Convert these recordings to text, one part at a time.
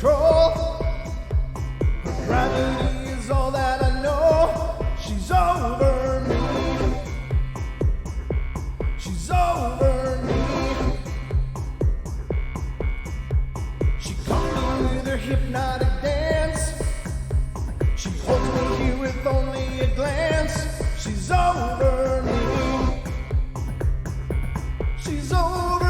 control. Gravity is all that I know. She's over me. She's over me. She comes me with her hypnotic dance. She holds me here with only a glance. She's over me. She's over me.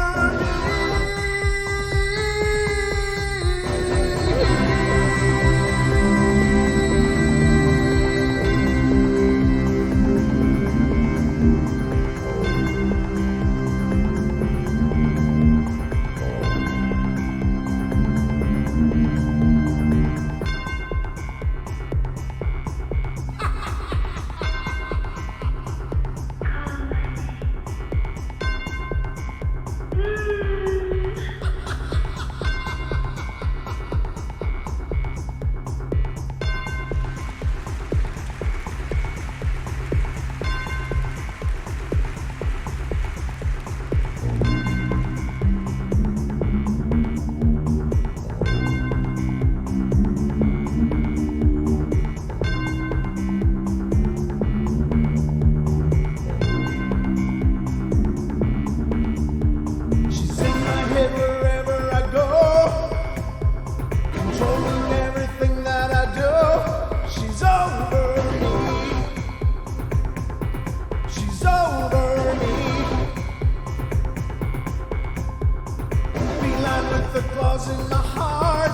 In my heart,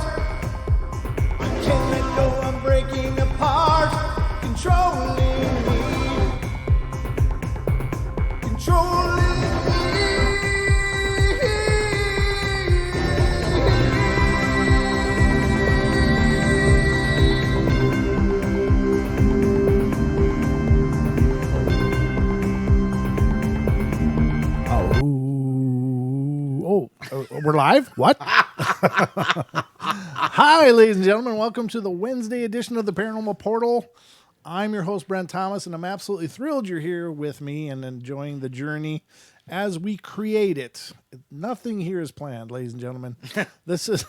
I can't let go, I'm breaking apart, controlling me, controlling We're live? What? Hi, ladies and gentlemen. Welcome to the Wednesday edition of the Paranormal Portal. I'm your host, Brent Thomas, and I'm absolutely thrilled you're here with me and enjoying the journey as we create it. Nothing here is planned, ladies and gentlemen. This is,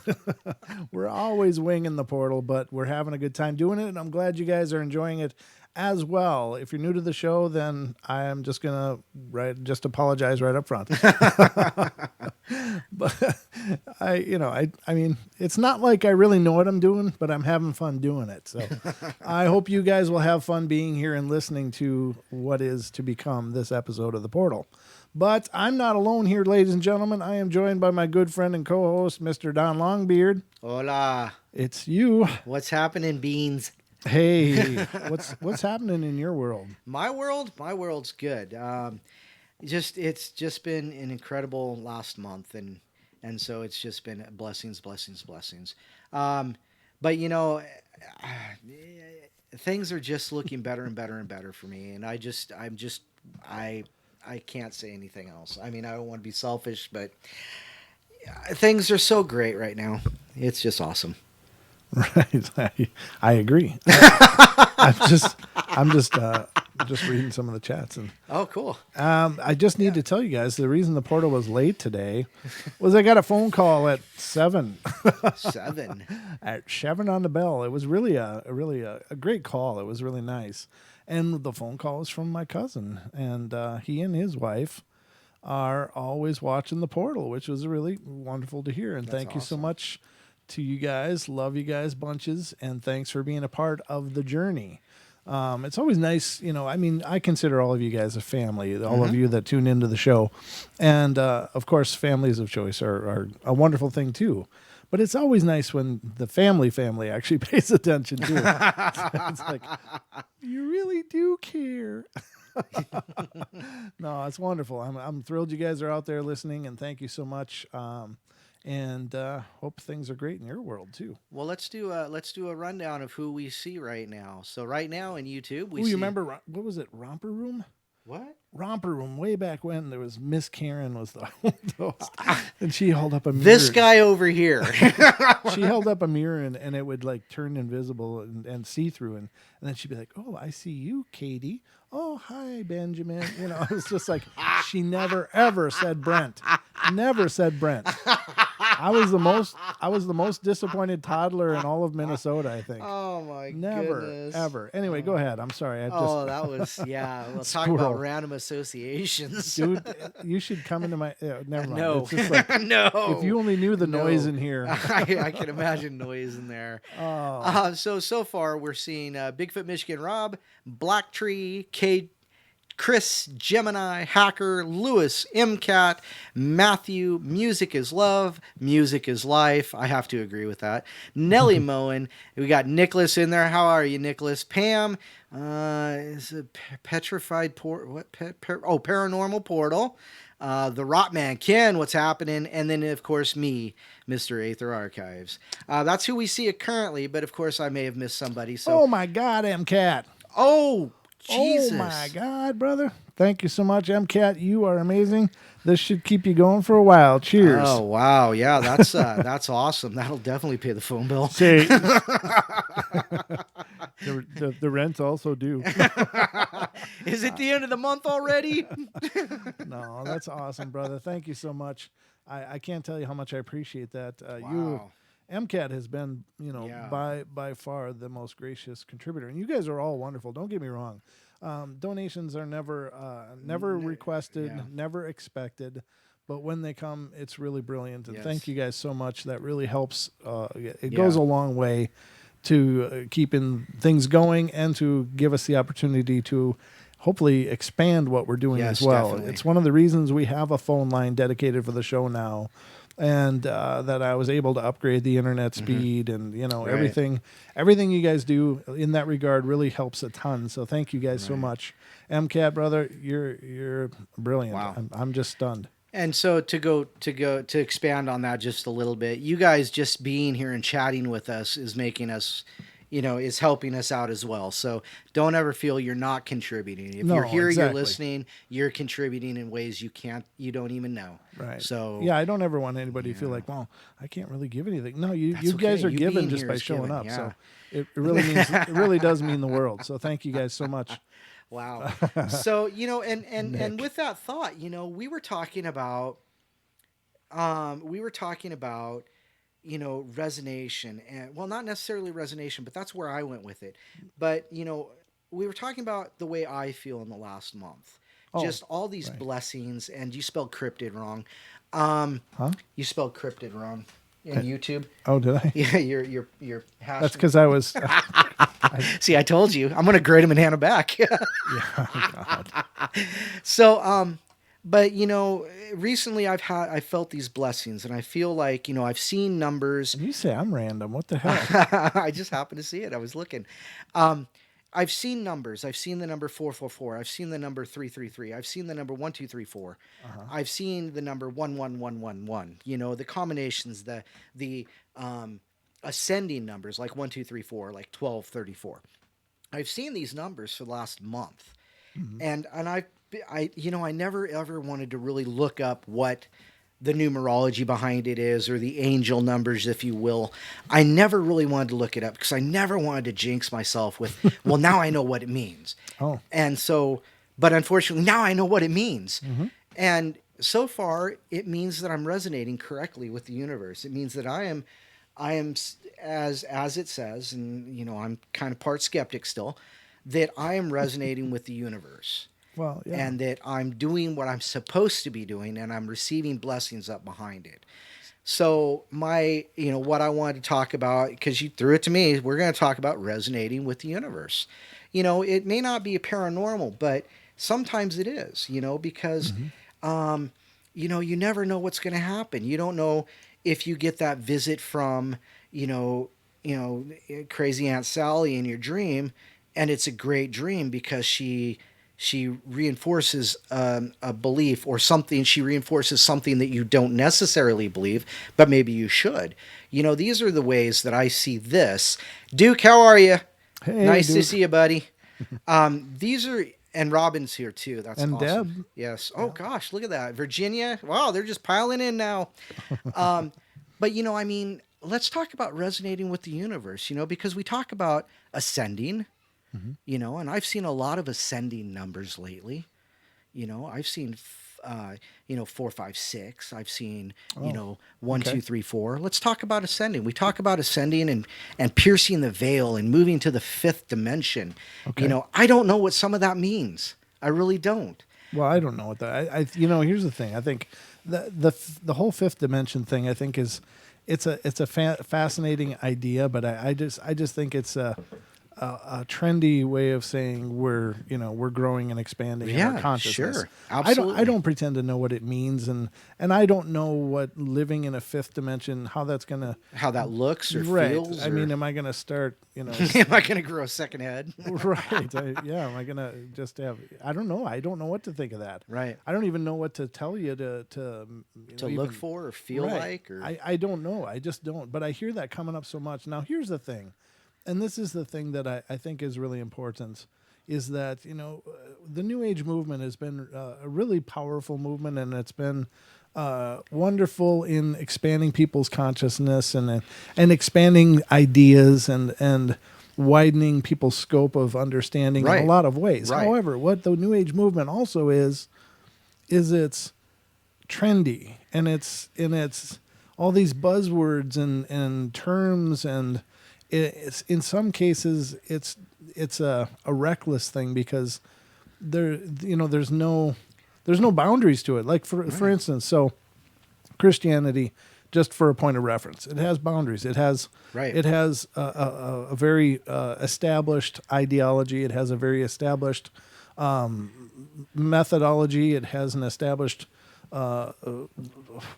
we're always winging the portal, but we're having a good time doing it, and I'm glad you guys are enjoying it as well. If you're new to the show, then I am just going to apologize right up front. But I mean, it's not like I really know what I'm doing, but I'm having fun doing it. So I hope you guys will have fun being here and listening to what is to become this episode of The Portal. But I'm not alone here, ladies and gentlemen. I am joined by my good friend and co-host, Mr. Don Longbeard. Hola. It's you. What's happening, Beans? Hey, what's happening in your world? My world's good. It's just been an incredible last month, and so it's just been blessings. But things are just looking better and better and better for me, and I can't say anything else. I mean, I don't want to be selfish, but things are so great right now. It's just awesome. Right, I agree. I'm just reading some of the chats, and oh, cool. I just need to tell you guys the reason the portal was late today was I got a phone call at 7. 7 at 7 on the bell. It was really a great call. It was really nice, and the phone call was from my cousin, and he and his wife are always watching the portal, which was really wonderful to hear. And That's thank you so awesome. much to you guys. Love you guys bunches, and thanks for being a part of the journey. It's always nice, I mean, I consider all of you guys a family, all of you that tune into the show. And, of course, families of choice are a wonderful thing, too. But it's always nice when the family actually pays attention, too. It's like, you really do care. No, it's wonderful. I'm thrilled you guys are out there listening, and thank you so much. And hope things are great in your world too. Well, let's do a rundown of who we see right now. So right now in YouTube, we you see. Remember what was it? Romper Room? What? Romper Room. Way back when there was Miss Karen was the host, and she held up a mirror. This guy over here. She held up a mirror and it would like turn invisible and see through, and then she'd be like, "Oh, I see you, Katie. Oh, hi, Benjamin." It was just like she never ever said Brent. Never said Brent. I was the most disappointed toddler in all of Minnesota, I think. Oh my Never, goodness. ever. Anyway, go ahead. I'm sorry. Oh, that was, yeah. We'll talk Squirrel. about random associations. Dude, you should come into my. Never mind. No. It's just like, No. if you only knew the noise No. in here. I can imagine noise in there. Oh. So far, we're seeing Bigfoot Michigan Rob, Black Tree, Kate, Chris, Gemini, Hacker, Lewis, MCAT, Matthew, Music is Love, Music is Life. I have to agree with that. Nellie Moen. We got Nicholas in there. How are you, Nicholas? Pam. Is it Petrified Paranormal Portal. The Rotman, Ken, what's happening? And then, of course, me, Mr. Aether Archives. That's who we see currently, but of course, I may have missed somebody. So, Oh my God, MCAT. oh, Jesus. Oh my God, brother. Thank you so much, MCAT. You are amazing. This should keep you going for a while. Cheers. Oh wow, yeah, that's awesome. That'll definitely pay the phone bill. Say, the rent's also due. Is it the end of the month already? No, that's awesome, brother. Thank you so much. I can't tell you how much I appreciate that. Wow. MCAT has been, Yeah. by far the most gracious contributor, and you guys are all wonderful. Don't get me wrong. Donations are never requested, yeah. never expected, but when they come, it's really brilliant. And Yes. thank you guys so much. That really helps. It Yeah. goes a long way to keeping things going and to give us the opportunity to hopefully expand what we're doing Yes, as well. definitely. It's one of the reasons we have a phone line dedicated for the show now. And that I was able to upgrade the internet speed, and Right. everything you guys do in that regard really helps a ton. So thank you guys so much, MCAT brother. You're brilliant. Wow. I'm just stunned. And so to expand on that just a little bit, you guys just being here and chatting with us is making us, is helping us out as well. So don't ever feel you're not contributing. If No, you're here, exactly. you're listening, you're contributing in ways you don't even know. Right. So yeah, I don't ever want anybody to feel like, well, I can't really give anything. No, you guys okay. are You given being just here by is showing given, up. yeah. So it really means it really does mean the world. So thank you guys so much. Wow. So, and with that thought, we were talking about resonation, and well, not necessarily resonation, but that's where I went with it. But, we were talking about the way I feel in the last month, just all these blessings, and you spelled cryptid wrong. You spelled cryptid wrong in YouTube. Oh, did I? Yeah. You're That's because I was. See, I told you, I'm going to grade him and hand him back. Yeah, oh God. So, but recently I felt these blessings, and I feel like I've seen numbers. You say I'm random. What the hell? I just happened to see it. I was looking. I've seen numbers. I've seen the number 444. I've seen the number 333. I've seen the number 1234. I've seen the number 11111. The combinations, the ascending numbers like 1, 2, 3, 4, like 12, 34. I've seen these numbers for the last month, and I never ever wanted to really look up what the numerology behind it is, or the angel numbers, if you will. I never really wanted to look it up because I never wanted to jinx myself with, well, now I know what it means. Oh. And so, but unfortunately, now I know what it means. And so far, it means that I'm resonating correctly with the universe. It means that I am as it says, and I'm kind of part skeptic still, that I am resonating with the universe. Well, yeah. And that I'm doing what I'm supposed to be doing, and I'm receiving blessings up behind it. So what I wanted to talk about, because you threw it to me, we're going to talk about resonating with the universe. It may not be a paranormal, but sometimes it is, because, you never know what's going to happen. You don't know if you get that visit from, crazy Aunt Sally in your dream, and it's a great dream because she reinforces a belief or something. She reinforces something that you don't necessarily believe, but maybe you should. These are the ways that I see this. Duke, how are you? Hey, nice to Duke. see you, buddy. These are, and Robin's here too. That's And awesome. Deb. Yes. Oh gosh, look at that. Virginia. Wow, they're just piling in now. But let's talk about resonating with the universe, because we talk about ascending. And I've seen a lot of ascending numbers lately. I've seen 4, 5, 6. I've seen, Oh, 1, okay. 2, 3, 4. Let's talk about ascending. We talk about ascending and piercing the veil and moving to the fifth dimension. Okay. I don't know what some of that means. I really don't. Well, I don't know what that. Here's the thing. I think the whole fifth dimension thing. I think it's a fascinating idea, but I just think it's a trendy way of saying we're growing and expanding in our Yeah, consciousness. sure. I Absolutely. don't pretend to know what it means, and I don't know what living in a fifth dimension, how that's gonna How that looks or right. feels. I mean, am I gonna start am I going to grow a second head? right? Am I gonna just have? I don't know. I don't know what to think of that. Right. I don't even know what to tell you to To look for or feel right. like? Or I don't know. I just don't. But I hear that coming up so much. Now, here's the thing, and this is the thing that I think is really important, is that, the New Age movement has been a really powerful movement, and it's been wonderful in expanding people's consciousness and expanding ideas and widening people's scope of understanding in Right. a lot of ways. Right. However, what the New Age movement also is it's trendy, and it's all these buzzwords and terms, and it's in some cases it's a reckless thing, because there's no boundaries to it. Like for instance, so Christianity, just for a point of reference, it has boundaries. It has Right. it has a very established ideology. It has a very established methodology. It has an established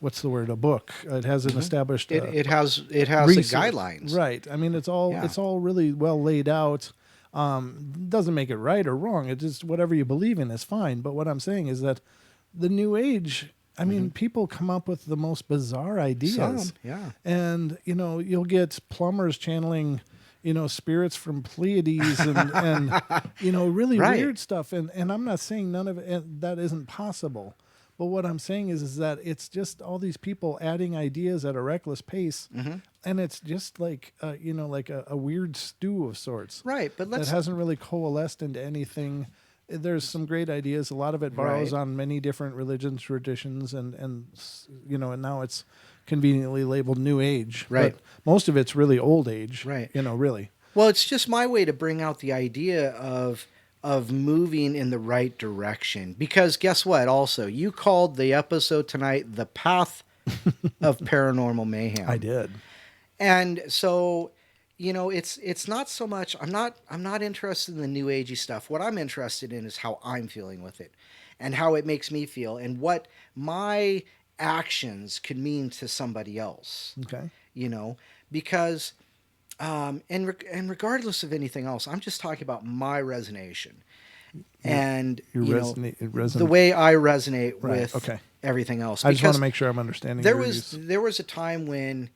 what's the word? A book. It has an established. it has the research. guidelines. Right. I mean, it's all really well laid out. Doesn't make it right or wrong. It's just whatever you believe in is fine. But what I'm saying is that the New Age, I mean, people come up with the most bizarre ideas. Some, yeah. And, you'll get plumbers channeling, spirits from Pleiades and really Right. weird stuff. And I'm not saying none of it, that isn't possible. But what I'm saying is that it's just all these people adding ideas at a reckless pace, and it's just like like a weird stew of sorts, Right, but that hasn't really coalesced into anything. There's some great ideas. A lot of it borrows Right. on many different religions, traditions, and now it's conveniently labeled New Age. Right. But most of it's really Old Age. Right. Really. Well, it's just my way to bring out the idea of moving in the right direction. Because guess what? Also, you called the episode tonight "The Path of Paranormal Mayhem." I did. And so, it's not so much. I'm not interested in the new agey stuff. What I'm interested in is how I'm feeling with it, and how it makes me feel, and what my actions could mean to somebody else. Okay. Because. And regardless of anything else, I'm just talking about my resonation, and the way I resonate Right, with okay. everything else. I just want Because to make sure I'm understanding. there your was use. there was a time when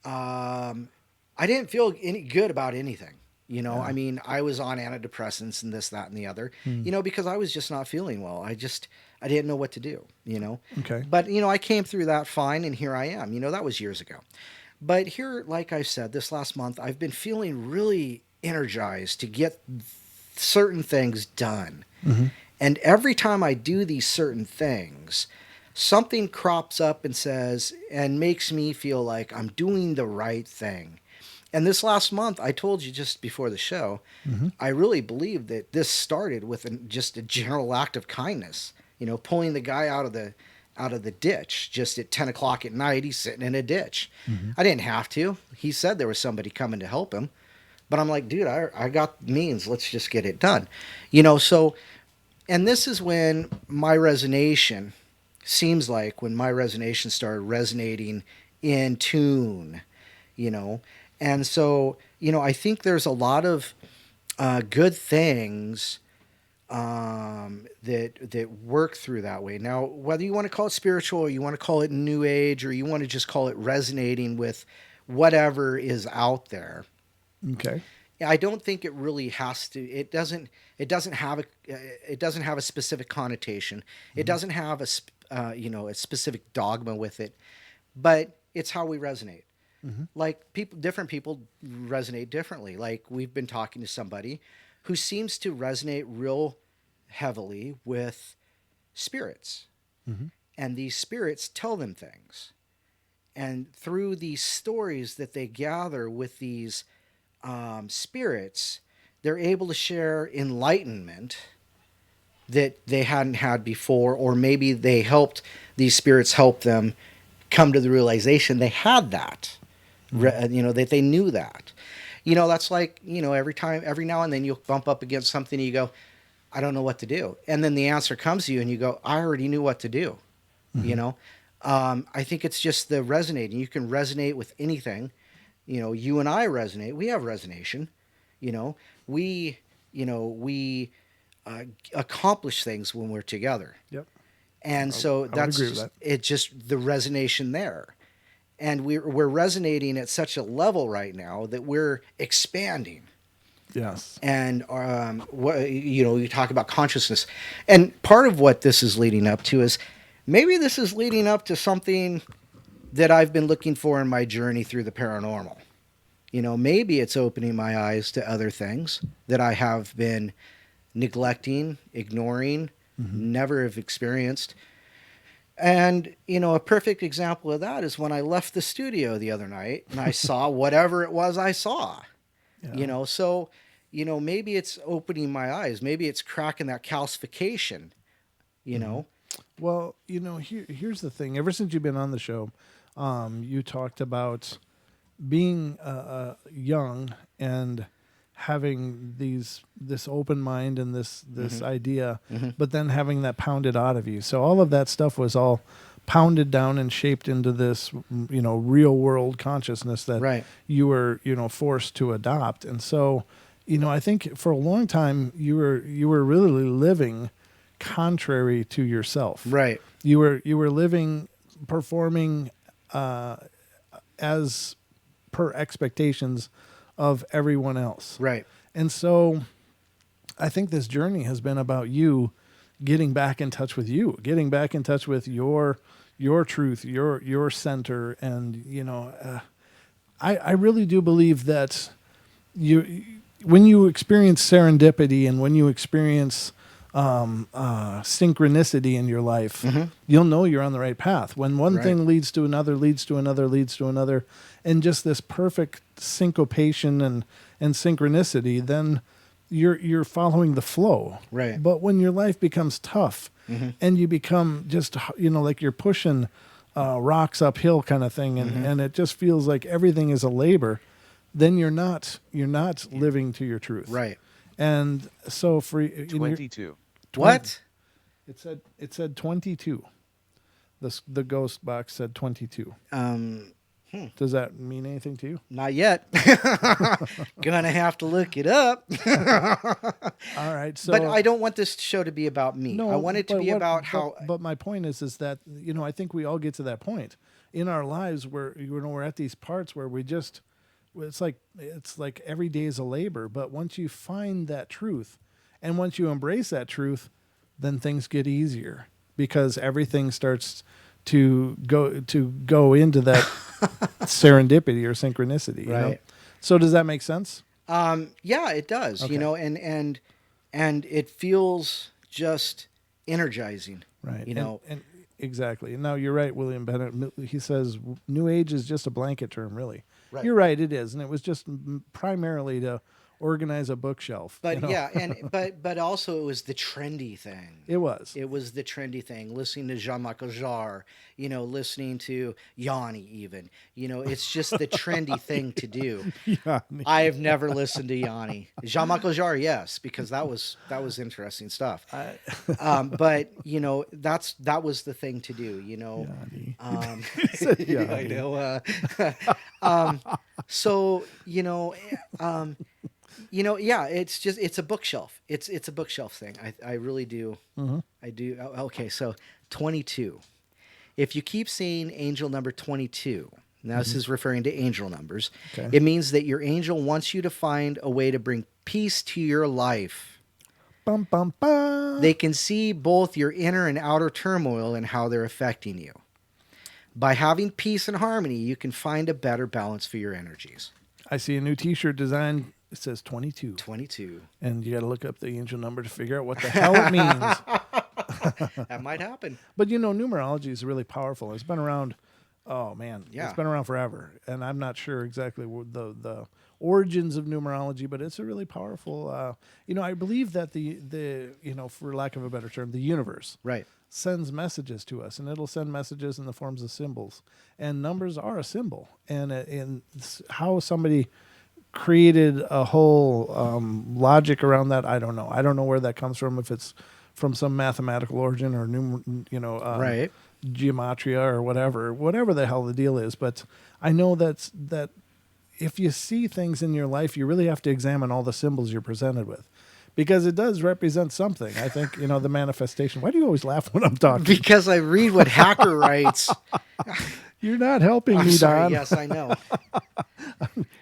I didn't feel any good about anything. I mean, I was on antidepressants and this, that, and the other. Because I was just not feeling well. I didn't know what to do. Okay. But I came through that fine, and here I am. That was years ago. But here, like I said, this last month, I've been feeling really energized to get certain things done. And every time I do these certain things, something crops up and makes me feel like I'm doing the right thing. And this last month, I told you just before the show, I really believe that this started with just a general act of kindness. Pulling the guy out of the ditch just at 10 o'clock at night. He's sitting in a ditch. I didn't have to. He said there was somebody coming to help him. But I'm like, dude, I got means. Let's just get it done. And this is when my resonation started resonating in tune, And so, I think there's a lot of good things that work through that way. Now, whether you want to call it spiritual, or you want to call it new age, or you want to just call it resonating with whatever is out there, Okay. I don't think it really has to. It doesn't have a specific connotation. It doesn't have a specific dogma with it, but it's how we resonate. Like different people resonate differently. Like we've been talking to somebody who seems to resonate real heavily with spirits, and these spirits tell them things. And through these stories that they gather with these spirits, they're able to share enlightenment that they hadn't had before, or maybe these spirits helped them come to the realization they had that, that they knew that. That's like, every now and then you'll bump up against something and you go, I don't know what to do. And then the answer comes to you and you go, I already knew what to do. I think it's just the resonating. You can resonate with anything. You and I resonate. We have resonation. We accomplish things when we're together. Yep. And so that's it's just the resonation there. And we're resonating at such a level right now that we're expanding. Yes. And you talk about consciousness, and part of what this is leading up to is maybe this is leading up to something that I've been looking for in my journey through the paranormal. Maybe it's opening my eyes to other things that I have been neglecting, ignoring, never have experienced. And, a perfect example of that is when I left the studio the other night and I saw whatever it was I saw. So, maybe it's opening my eyes. Maybe it's cracking that calcification, Well, here's the thing. Ever since you've been on the show, you talked about being young and having this open mind and this idea, but then having that pounded out of you. So all of that stuff was all pounded down and shaped into this, real world consciousness that you were, forced to adopt. And so, I think for a long time you were really living contrary to yourself. Right. You were living, performing as per expectations of everyone else. Right. And so I think this journey has been about you getting back in touch with you, getting back in touch with your truth, your center. And, I really do believe that when you experience serendipity and when you experience synchronicity in your life, you'll know you're on the right path. When one thing leads to another, leads to another, leads to another, and just this perfect syncopation and synchronicity, then you're following the flow. Right. But when your life becomes tough and you become just, like you're pushing rocks uphill kind of thing, and it just feels like everything is a labor, then you're not living to your truth. Right. And so for 22. What? It said 22. The ghost box said 22. Does that mean anything to you? Not yet. Gonna have to look it up. All right. So, but I don't want this show to be about me. No, I want it to be about how. But my point is that I think we all get to that point in our lives where we're at these parts where we just. It's like every day is a labor, but once you find that truth and once you embrace that truth, then things get easier because everything starts to go into that serendipity or synchronicity. Right. So does that make sense? Yeah, it does. Okay. And it feels just energizing. Right. And exactly. And now you're right, William Bennett. He says New Age is just a blanket term, really. Right. You're right, it is, and it was just primarily to organize a bookshelf. But but also it was the trendy thing. It was the trendy thing. Listening to Jean-Michel Jarre, listening to Yanni even. It's just the trendy thing to do. Yanni. I have never listened to Yanni. Jean-Michel Jarre, yes, because that was interesting stuff. But that was the thing to do. Yanni. I know. So it's a bookshelf. It's a bookshelf thing. I really do. I do. Okay, so 22. If you keep saying angel number 22, now this is referring to angel numbers. Okay. It means that your angel wants you to find a way to bring peace to your life. Bum, bum, bum. They can see both your inner and outer turmoil and how they're affecting you. By having peace and harmony, you can find a better balance for your energies. I see a new T-shirt design. It says 22. 22. And you got to look up the angel number to figure out what the hell it means. That might happen. But numerology is really powerful. It's been around. Oh man, Yeah. it's been around forever, and I'm not sure exactly what the origins of numerology, but it's a really powerful. I believe that the for lack of a better term, the universe Right. sends messages to us, and it'll send messages in the forms of symbols, and numbers are a symbol, and how somebody created a whole logic around that, I don't know. I don't know where that comes from. If it's from some mathematical origin or Right. gematria or whatever the hell the deal is. But I know that if you see things in your life, you really have to examine all the symbols you're presented with, because it does represent something. I think, the manifestation. Why do you always laugh when I'm talking? Because I read what Hacker writes. You're not helping I'm me, sorry. Don. Yes, I know.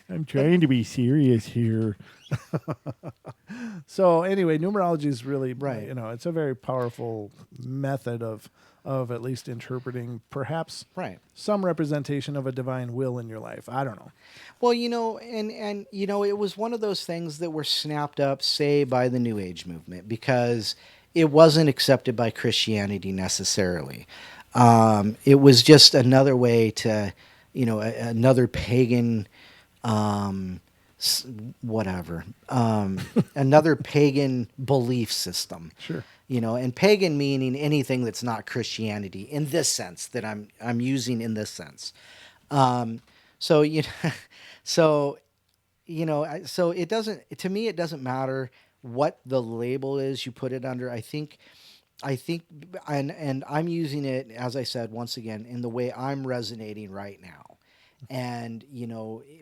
I'm trying to be serious here. So anyway, numerology is really, Right. it's a very powerful method of at least interpreting perhaps Right. some representation of a divine will in your life. I don't know. Well, and it was one of those things that were snapped up, say, by the New Age movement, because it wasn't accepted by Christianity necessarily. It was just another way to, another pagan, whatever, another pagan belief system. Sure. And pagan meaning anything that's not Christianity in this sense that I'm using in this sense. So so so it doesn't, to me, it doesn't matter what the label is you put it under. I think, and I'm using it, as I said, once again, in the way I'm resonating right now. And,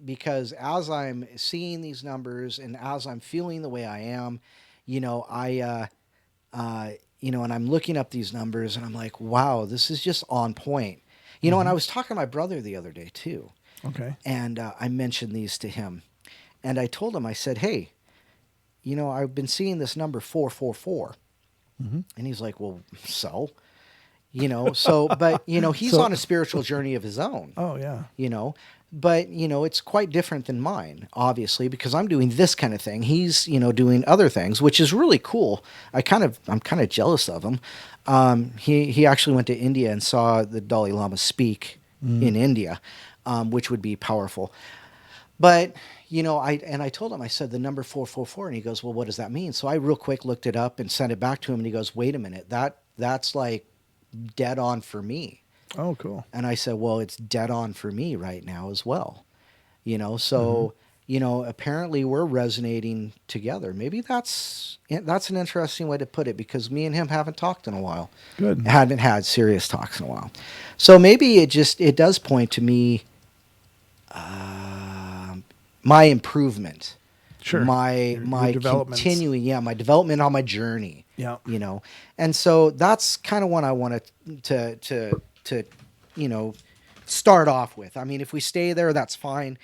because as I'm seeing these numbers and as I'm feeling the way I am, and I'm looking up these numbers and I'm like, wow, this is just on point. And I was talking to my brother the other day too. Okay. And I mentioned these to him. And I told him, I said, hey, I've been seeing this number 444. And he's like, well, so, but, he's So- on a spiritual journey of his own. Oh yeah. But it's quite different than mine, obviously, because I'm doing this kind of thing. He's, doing other things, which is really cool. I'm kind of jealous of him. He actually went to India and saw the Dalai Lama speak in India, which would be powerful. But, I told him, I said the number 444, and he goes, well, what does that mean? So I real quick looked it up and sent it back to him, and he goes, wait a minute, that's like dead on for me. Oh, cool. And I said, well, it's dead on for me right now as well. So, apparently we're resonating together. Maybe that's an interesting way to put it, because me and him haven't talked in a while. Good. Haven't had serious talks in a while. So maybe it does point to me, my improvement. Sure. My Your developments. continuing, my development on my journey. Yeah. And so that's kind of what I wanted to start off with. I mean, if we stay there, that's fine.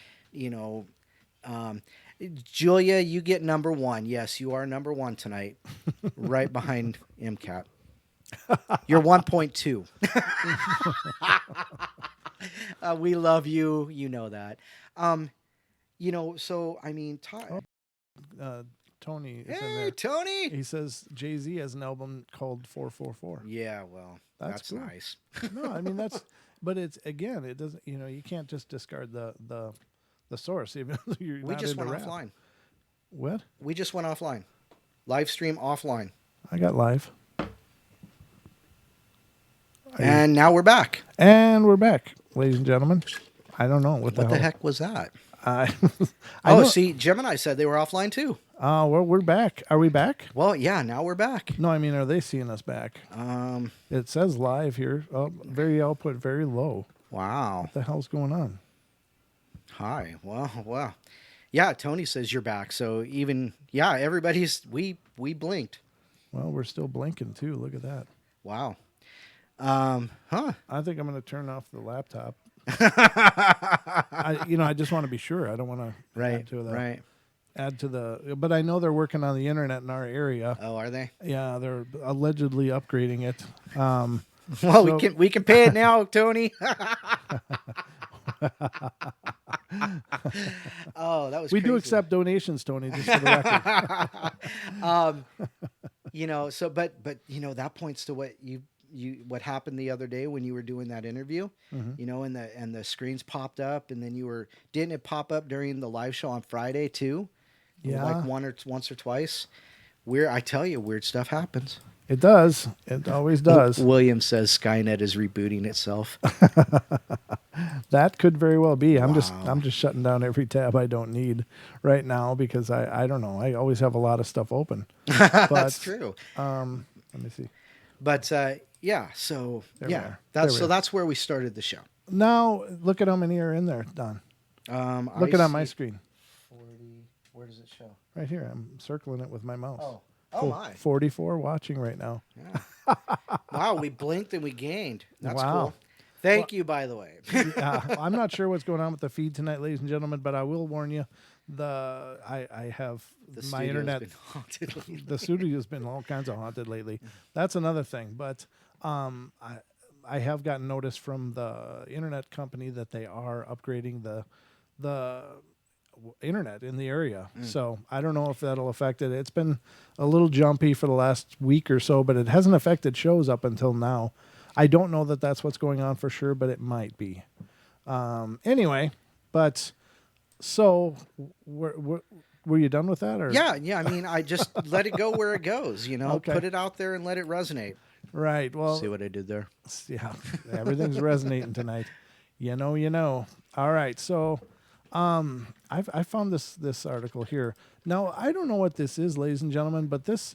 Julia, you get number 1. Yes, you are number 1 tonight, right behind MCAT. You're 1.2. We love you. You know that. So I mean, Tony is in hey, there. Tony. He says Jay-Z has an album called 444. Yeah, well, that's cool. nice. No, I mean but it's, again, it doesn't, you can't just discard the source, even though you're We not just into went rap. offline. What? We just went offline. Live stream offline. I got live. And now we're back. And we're back, ladies and gentlemen. I don't know what the What hell. the heck was that? I Oh, know- see, Gemini said they were offline too. well, we're back. Are we back? Well, yeah, now we're back. No, I mean, are they seeing us back? It says live here. Oh, very output, very low. Wow. What the hell's going on? Hi. Well. Yeah, Tony says you're back. So everybody's we blinked. Well, we're still blinking too. Look at that. Wow. I think I'm going to turn off the laptop. I just want to be sure. I don't want to Right. add to the. But I know they're working on the internet in our area. Oh, are they? Yeah, they're allegedly upgrading it. Well, So- we can pay it now, Tony. Oh, that was We do crazy. accept donations, Tony. Just for the record. but that points to what what happened the other day when you were doing that interview, and the screens popped up, and then didn't it pop up during the live show on Friday too? Yeah. Like once or twice. I tell you, weird stuff happens. It does. It always does. William says Skynet is rebooting itself. That could very well be. I'm Wow. just shutting down every tab I don't need right now because I don't know. I always have a lot of stuff open. That's true. Let me see. But yeah, so There we yeah, are. There we are. that's where we started the show. Now look at how many are in there, Don. Look at on my screen. 40. Where does it show? Right here. I'm circling it with my mouse. Oh my. 44 watching right now. Yeah. Wow, we blinked and we gained. That's Wow. cool. Thank you, by the way. I'm not sure what's going on with the feed tonight, ladies and gentlemen, but I will warn you. I have The my studio's internet. been haunted lately. The studio's been all kinds of haunted lately. That's another thing. But I have gotten notice from the internet company that they are upgrading the internet in the area. So I don't know if that'll affect it. It's been a little jumpy for the last week or so, but it hasn't affected shows up until now. I don't know that that's what's going on for sure, but it might be. Anyway, but so were you done with that? Or? Yeah. I mean, I just let it go where it goes. Okay. Put it out there and let it resonate. Right. Well, See what I did there? yeah, everything's resonating tonight. You know. All right. So I found this article here. Now, I don't know what this is, ladies and gentlemen, but this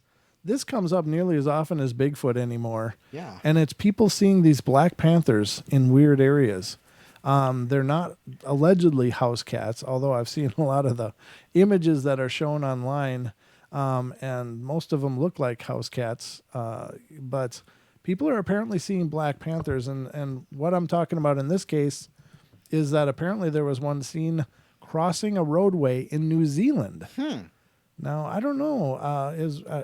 comes up nearly as often as Bigfoot anymore. Yeah. And it's people seeing these black panthers in weird areas. They're not allegedly house cats, although I've seen a lot of the images that are shown online, and most of them look like house cats. But people are apparently seeing black panthers, and what I'm talking about in this case is that apparently there was one seen crossing a roadway in New Zealand. Now, I don't know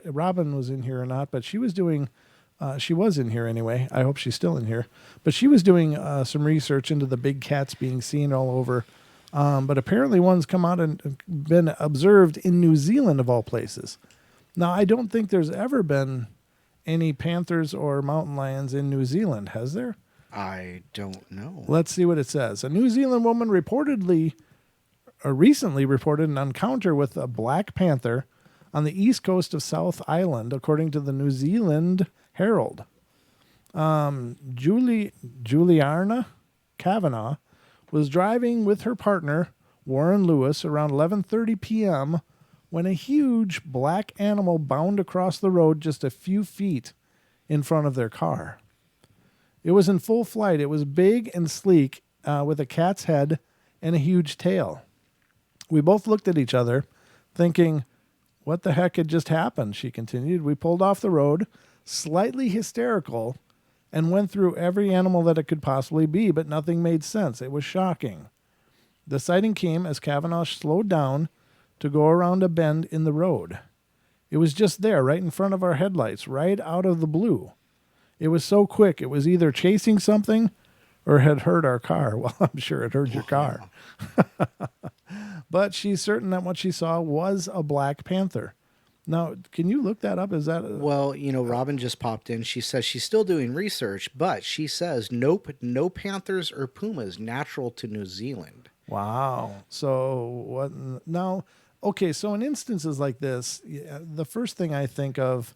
Robin was in here or not, but she was in here anyway. I hope she's still in here. But she was doing some research into the big cats being seen all over. But apparently one's come out and been observed in New Zealand, of all places. Now, I don't think there's ever been any panthers or mountain lions in New Zealand, has there? I don't know. Let's see what it says. A New Zealand woman recently reported an encounter with a black panther on the east coast of South Island, according to the New Zealand Herald. Juliana Kavanagh was driving with her partner, Warren Lewis, around 11:30 p.m. when a huge black animal bounded across the road just a few feet in front of their car. It was in full flight. It was big and sleek, with a cat's head and a huge tail. We both looked at each other, thinking, what the heck had just happened? She continued. We pulled off the road, slightly hysterical, and went through every animal that it could possibly be, but nothing made sense. It was shocking. The sighting came as Kavanaugh slowed down to go around a bend in the road. It was just there, right in front of our headlights, right out of the blue. It was so quick. It was either chasing something or had heard our car. Well, I'm sure it heard your car. But she's certain that what she saw was a black panther. Now, can you look that up? Is that Well, Robin just popped in. She says she's still doing research, but she says nope, no panthers or pumas natural to New Zealand. Wow. So what now? Okay, so in instances like this, the first thing I think of,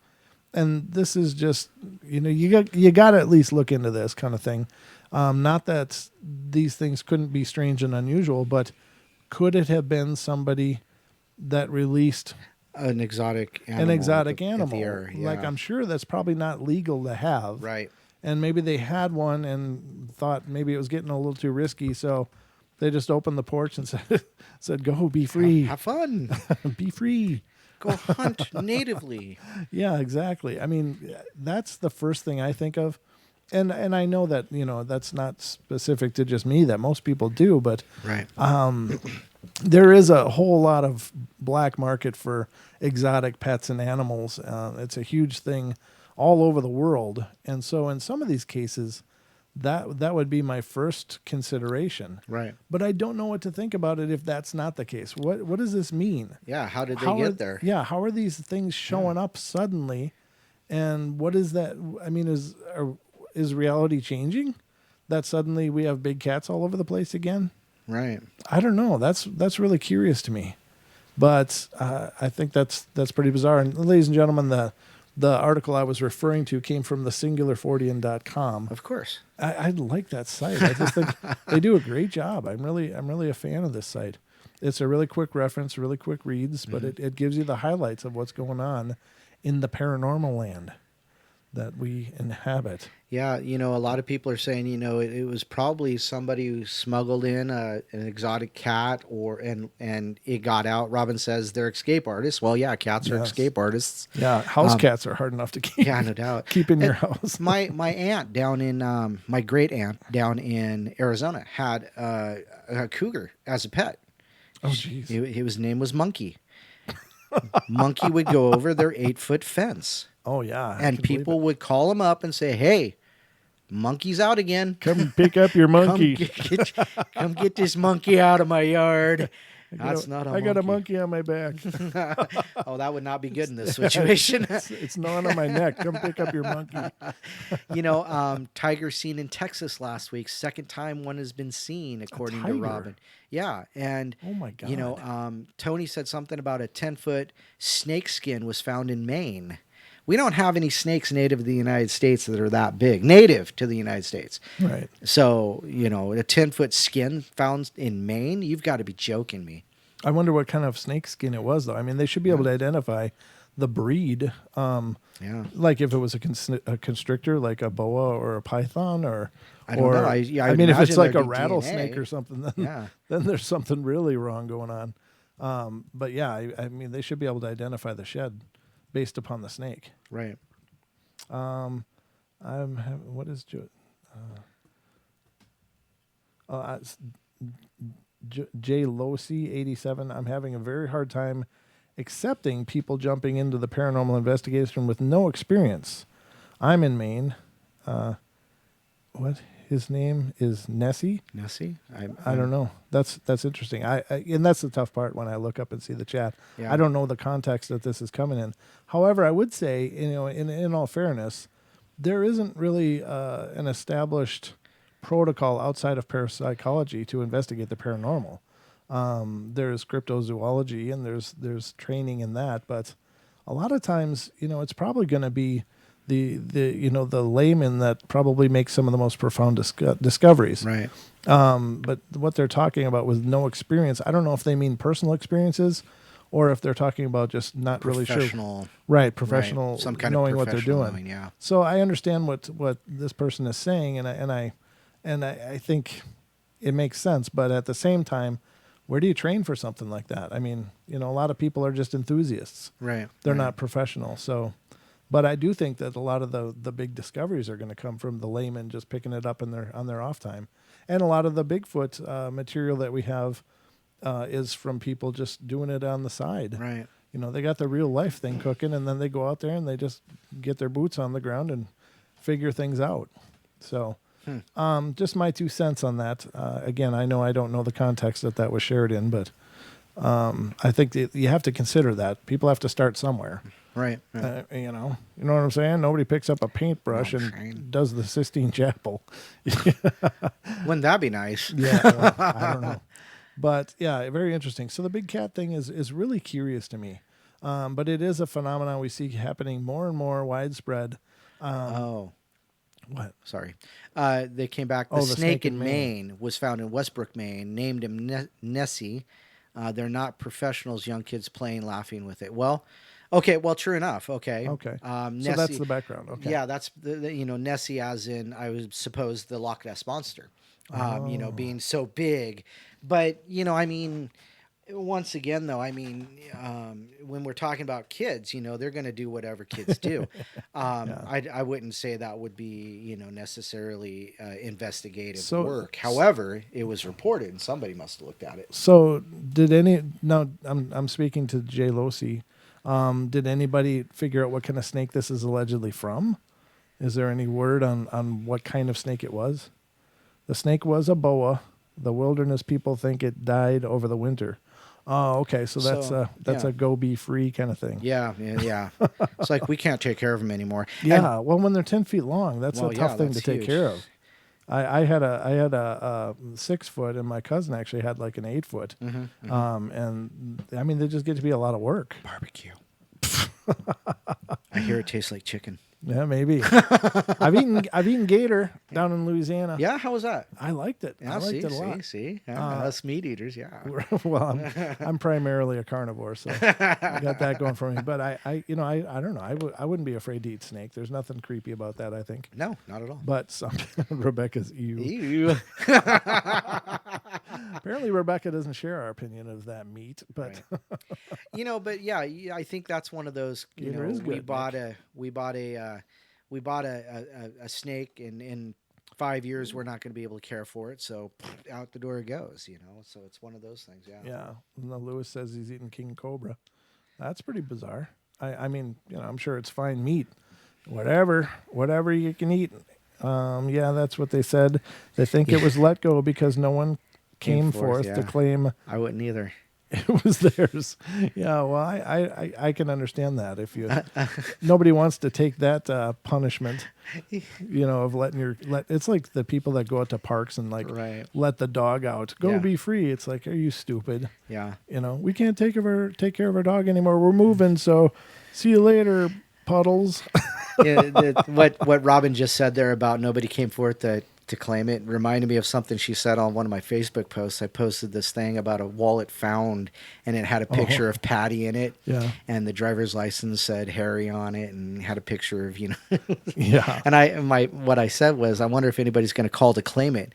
and this is just, you got to at least look into this kind of thing. Not that these things couldn't be strange and unusual, but could it have been somebody that released An exotic animal. an at animal? the air, yeah. Like, I'm sure that's probably not legal to have. Right. And maybe they had one and thought maybe it was getting a little too risky, so they just opened the porch and said, "Go, be free, Have fun. be free." Go hunt natively. Yeah, exactly. I mean, that's the first thing I think of, and I know that that's not specific to just me. That most people do, but Right. there is a whole lot of black market for exotic pets and animals. It's a huge thing all over the world, and so in some of these cases, that would be my first consideration. Right. But I don't know what to think about it if that's not the case. What does this mean? Yeah. How did they get there? Yeah, how are these things showing up suddenly And what is that? I mean, is reality changing? That suddenly we have big cats all over the place again? Right. I don't know. That's really curious to me. But I think that's pretty bizarre. And ladies and gentlemen, the article I was referring to came from thesingularfortean.com. Of course. I like that site. I just think they do a great job. I'm really a fan of this site. It's a really quick reference, really quick reads, but it gives you the highlights of what's going on in the paranormal land that we inhabit. Yeah, a lot of people are saying, it was probably somebody who smuggled in an exotic cat, and it got out. Robin says they're escape artists. Well, yeah, cats are escape artists. Yeah, house cats are hard enough to keep. Yeah, no doubt. Keep in your house. my aunt down in my great aunt down in Arizona had a cougar as a pet. Oh, jeez. His name was Monkey. Monkey would go over their 8-foot fence. Oh, yeah. And people would call him up and say, "Hey, Monkey's out again. Come pick up your monkey. Come get this monkey out of my yard." That's not a monkey. I got a monkey on my back. Oh, that would not be good in this situation. It's gnawing on my neck. Come pick up your monkey. Tiger seen in Texas last week. Second time one has been seen, according to Robin. Yeah, and oh my God. Tony said something about a 10-foot snake skin was found in Maine. We don't have any snakes native to the United States that are that big. Native to the United States. Right. So, a 10-foot skin found in Maine? You've got to be joking me. I wonder what kind of snake skin it was, though. I mean, they should be able to identify the breed. Like if it was a constrictor, like a boa or a python, or I don't know. I mean, if it's like a rattlesnake DNA. or something, then there's something really wrong going on. But yeah, I mean, they should be able to identify the shed based upon the snake. Right. What is J Losi 87? I'm having a very hard time accepting people jumping into the paranormal investigation with no experience. I'm in Maine. What? His name is Nessie. Nessie? I don't know. That's interesting. I and that's the tough part when I look up and see the chat. Yeah. I don't know the context that this is coming in. However, I would say, in all fairness, there isn't really an established protocol outside of parapsychology to investigate the paranormal. There's cryptozoology and there's training in that, but a lot of times, it's probably going to be the layman that probably makes some of the most profound discoveries. Right. But what they're talking about with no experience, I don't know if they mean personal experiences or if they're talking about just not really sure. Right, professional, right. Some kind knowing of what they're doing. knowing, yeah. So I understand what this person is saying, and I think it makes sense. But at the same time, where do you train for something like that? I mean, a lot of people are just enthusiasts. Right. They're not professional. So, but I do think that a lot of the big discoveries are going to come from the layman just picking it up on their off time. And a lot of the Bigfoot material that we have is from people just doing it on the side. Right. They got the real life thing cooking, and then they go out there and they just get their boots on the ground and figure things out. So, just my 2 cents on that. Again, I know I don't know the context that was shared in, but I think you have to consider that people have to start somewhere. Right. You know what I'm saying? Nobody picks up a paintbrush and does the Sistine Chapel. Wouldn't that be nice? Yeah, well, I don't know. But yeah, very interesting. So the big cat thing is really curious to me. But it is a phenomenon we see happening more and more widespread. What? Sorry. They came back. The snake in Maine was found in Westbrook, Maine. Named him Nessie. They're not professionals, young kids playing, laughing with it. Well, okay. Well, true enough. Okay. Okay. Nessie, so that's the background. Okay. Yeah, that's Nessie, as in I would suppose the Loch Ness monster. Being so big, but I mean, once again, though, I mean, when we're talking about kids, they're going to do whatever kids do. I wouldn't say that would be, necessarily investigative work. However, it was reported, and somebody must have looked at it. So, I'm speaking to Jay Losi. Did anybody figure out what kind of snake this is allegedly from? Is there any word on what kind of snake it was? The snake was a boa. The wilderness people think it died over the winter. Oh, okay. So that's yeah. a go be free kind of thing. Yeah. It's like we can't take care of them anymore. Yeah. Well, when they're 10 feet long, that's a tough thing to that's take huge. care of. I had a 6 foot, and my cousin actually had like an 8 foot. And I mean, they just get to be a lot of work. Barbecue. I hear it tastes like chicken. Yeah, maybe. I've eaten gator down in Louisiana. Yeah, how was that? I liked it. Yeah, I liked it a lot. See. Us meat eaters, yeah. Well, I'm primarily a carnivore, so I got that going for me. But I don't know. I wouldn't be afraid to eat snake. There's nothing creepy about that, I think. No, not at all. But Rebecca's ew. Ew. Apparently, Rebecca doesn't share our opinion of that meat, but Right. But yeah, I think that's one of those. Gator is We good, bought a snake, and in 5 years we're not going to be able to care for it, so out the door it goes. So it's one of those things. Yeah. yeah. No, Lewis says he's eating king cobra. That's pretty bizarre. I mean, I'm sure it's fine meat, whatever you can eat. Yeah, that's what they said. They think it was let go because no one came forth to claim I wouldn't either. it was theirs. Yeah, well, I can understand that. If you nobody wants to take that punishment, of it's like the people that go out to parks and let the dog out, go be free. It's like, are you stupid? Yeah. We can't take care of our dog anymore. We're moving, so see you later, puddles. What Robin just said there about nobody came forth to claim it reminded me of something she said on one of my Facebook posts. I posted this thing about a wallet found, and it had a picture of Patty in it. Yeah. And the driver's license said Harry on it, and had a picture of Yeah. And what I said was, I wonder if anybody's going to call to claim it.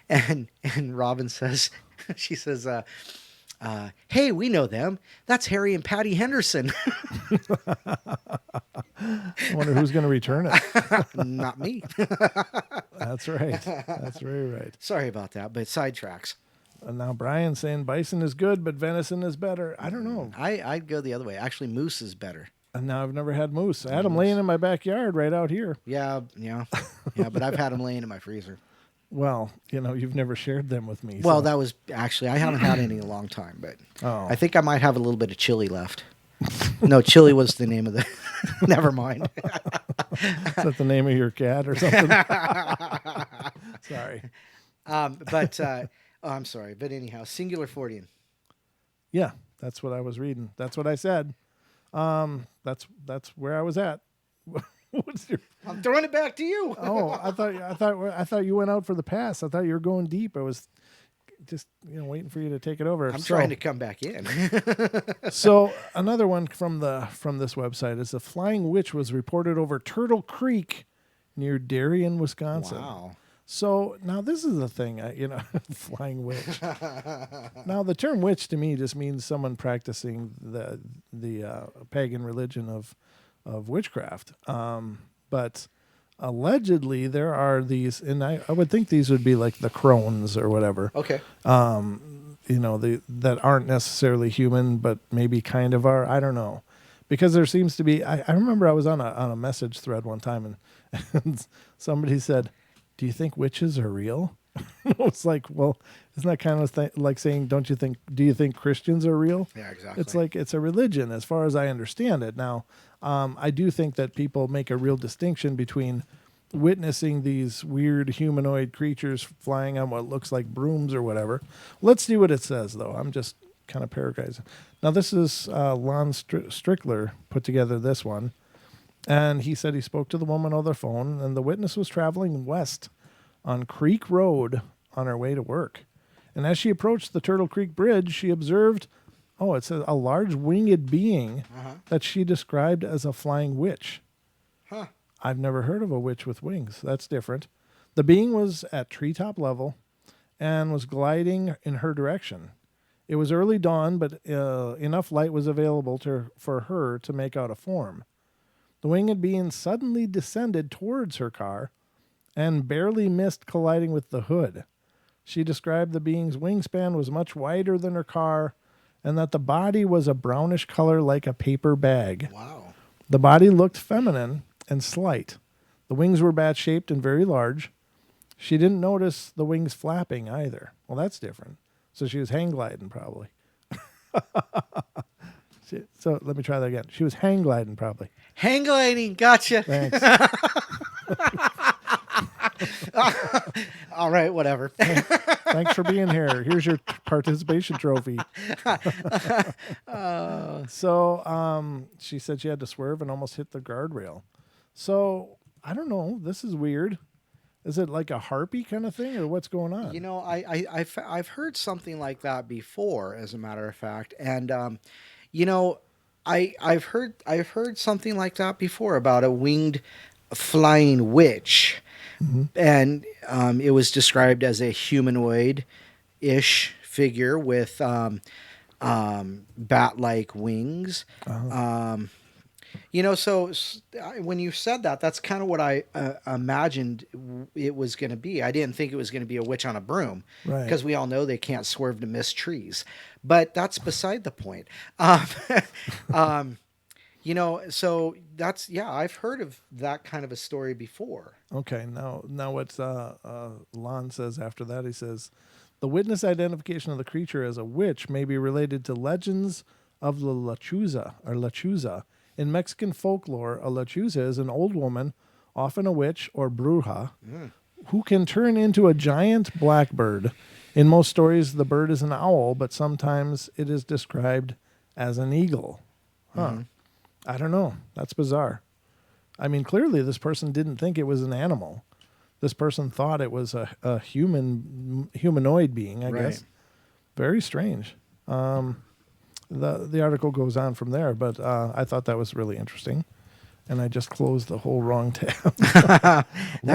And Robin says, she says, hey, we know them. That's Harry and Patty Henderson. I wonder who's going to return it. Not me. That's right. That's very right. Sorry about that, but sidetracks. And now Brian's saying bison is good, but venison is better. I don't know. I'd go the other way. Actually, moose is better. And now I've never had moose. I had them laying in my backyard right out here. Yeah. But I've had them laying in my freezer. Well, you've never shared them with me. Well, so. that was actually, I haven't had any in a long time, but Oh. I think I might have a little bit of chili left. No, chili was the name of the. Never mind. Is that the name of your cat or something? Sorry. I'm sorry. But anyhow, singular Fortean. Yeah, that's what I was reading. That's what I said. That's where I was at. What's your? I'm throwing it back to you. Oh, I thought you went out for the pass. I thought you were going deep. I was just waiting for you to take it over. I'm trying to come back in. So another one from this website is the flying witch was reported over Turtle Creek near Darien, Wisconsin. Wow. So now this is the thing, flying witch. Now the term witch to me just means someone practicing the pagan religion of witchcraft. But allegedly there are these, and I would think these would be like the crones or whatever. Okay. That aren't necessarily human, but maybe kind of are. I don't know. Because there seems to be, I remember I was on a message thread one time and somebody said, do you think witches are real? It's like, well, isn't that kind of like saying, do you think Christians are real? Yeah, exactly. It's like, it's a religion as far as I understand it. Now, I do think that people make a real distinction between witnessing these weird humanoid creatures flying on what looks like brooms or whatever. Let's see what it says, though. I'm just kind of paraphrasing. Now, this is Lon Strickler put together this one. And he said he spoke to the woman on the phone, and the witness was traveling west on Creek Road on her way to work. And as she approached the Turtle Creek Bridge, she observed, it says a large winged being that she described as a flying witch. Huh. I've never heard of a witch with wings. That's different. The being was at treetop level and was gliding in her direction. It was early dawn, but enough light was available for her to make out a form. The winged being suddenly descended towards her car and barely missed colliding with the hood. She described the being's wingspan was much wider than her car and that the body was a brownish color like a paper bag. Wow. The body looked feminine and slight. The wings were bat-shaped and very large. She didn't notice the wings flapping either. Well, that's different. So she was hang gliding probably. So let me try that again. She was hang gliding, probably. Hang gliding. Gotcha. Thanks. All right, whatever. Thanks for being here. Here's your participation trophy. So she said she had to swerve and almost hit the guardrail. So I don't know. This is weird. Is it like a harpy kind of thing, or what's going on? You know, I've heard something like that before, as a matter of fact, and you know, I've heard something like that before about a winged flying witch, and it was described as a humanoid-ish figure with bat-like wings. You know, so when you said that, that's kind of what I imagined it was going to be. I didn't think it was going to be a witch on a broom, Right. because we all know they can't swerve to miss trees. But that's beside the point. You know, so that's, yeah, I've heard of that kind of a story before. Okay, now what Lon says after that, he says, the witness identification of the creature as a witch may be related to legends of the Lechuza. In Mexican folklore, a Lechuza is an old woman, often a witch or bruja, who can turn into a giant blackbird. In most stories, the bird is an owl, but sometimes it is described as an eagle. Huh. I don't know. That's bizarre. I mean, clearly this person didn't think it was an animal. This person thought it was a humanoid being, I guess. Very strange. The article goes on from there, but I thought that was really interesting. And I just closed the whole wrong tab. That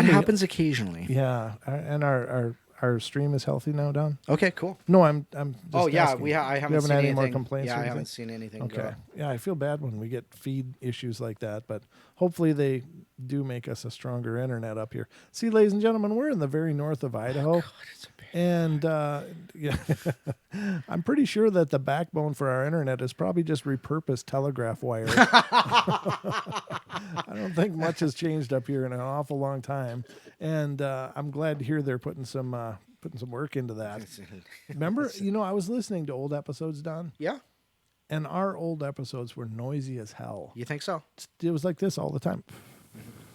happens occasionally. Yeah. And our stream is healthy now, Don? Okay, cool. No, I'm just Oh yeah, asking. I haven't You seen haven't had any anything. more complaints Yeah, or I anything? haven't seen anything. Okay. Go. Yeah, I feel bad when we get feed issues like that, but hopefully they do make us a stronger internet up here. See, ladies and gentlemen, we're in the very north of Idaho. God, it's a bear. And yeah, I'm pretty sure that the backbone for our internet is probably just repurposed telegraph wire. I don't think much has changed up here in an awful long time. And I'm glad to hear they're putting some work into that. Remember, I was listening to old episodes, Don, Yeah, and our old episodes were noisy as hell. you think so? It was like this all the time.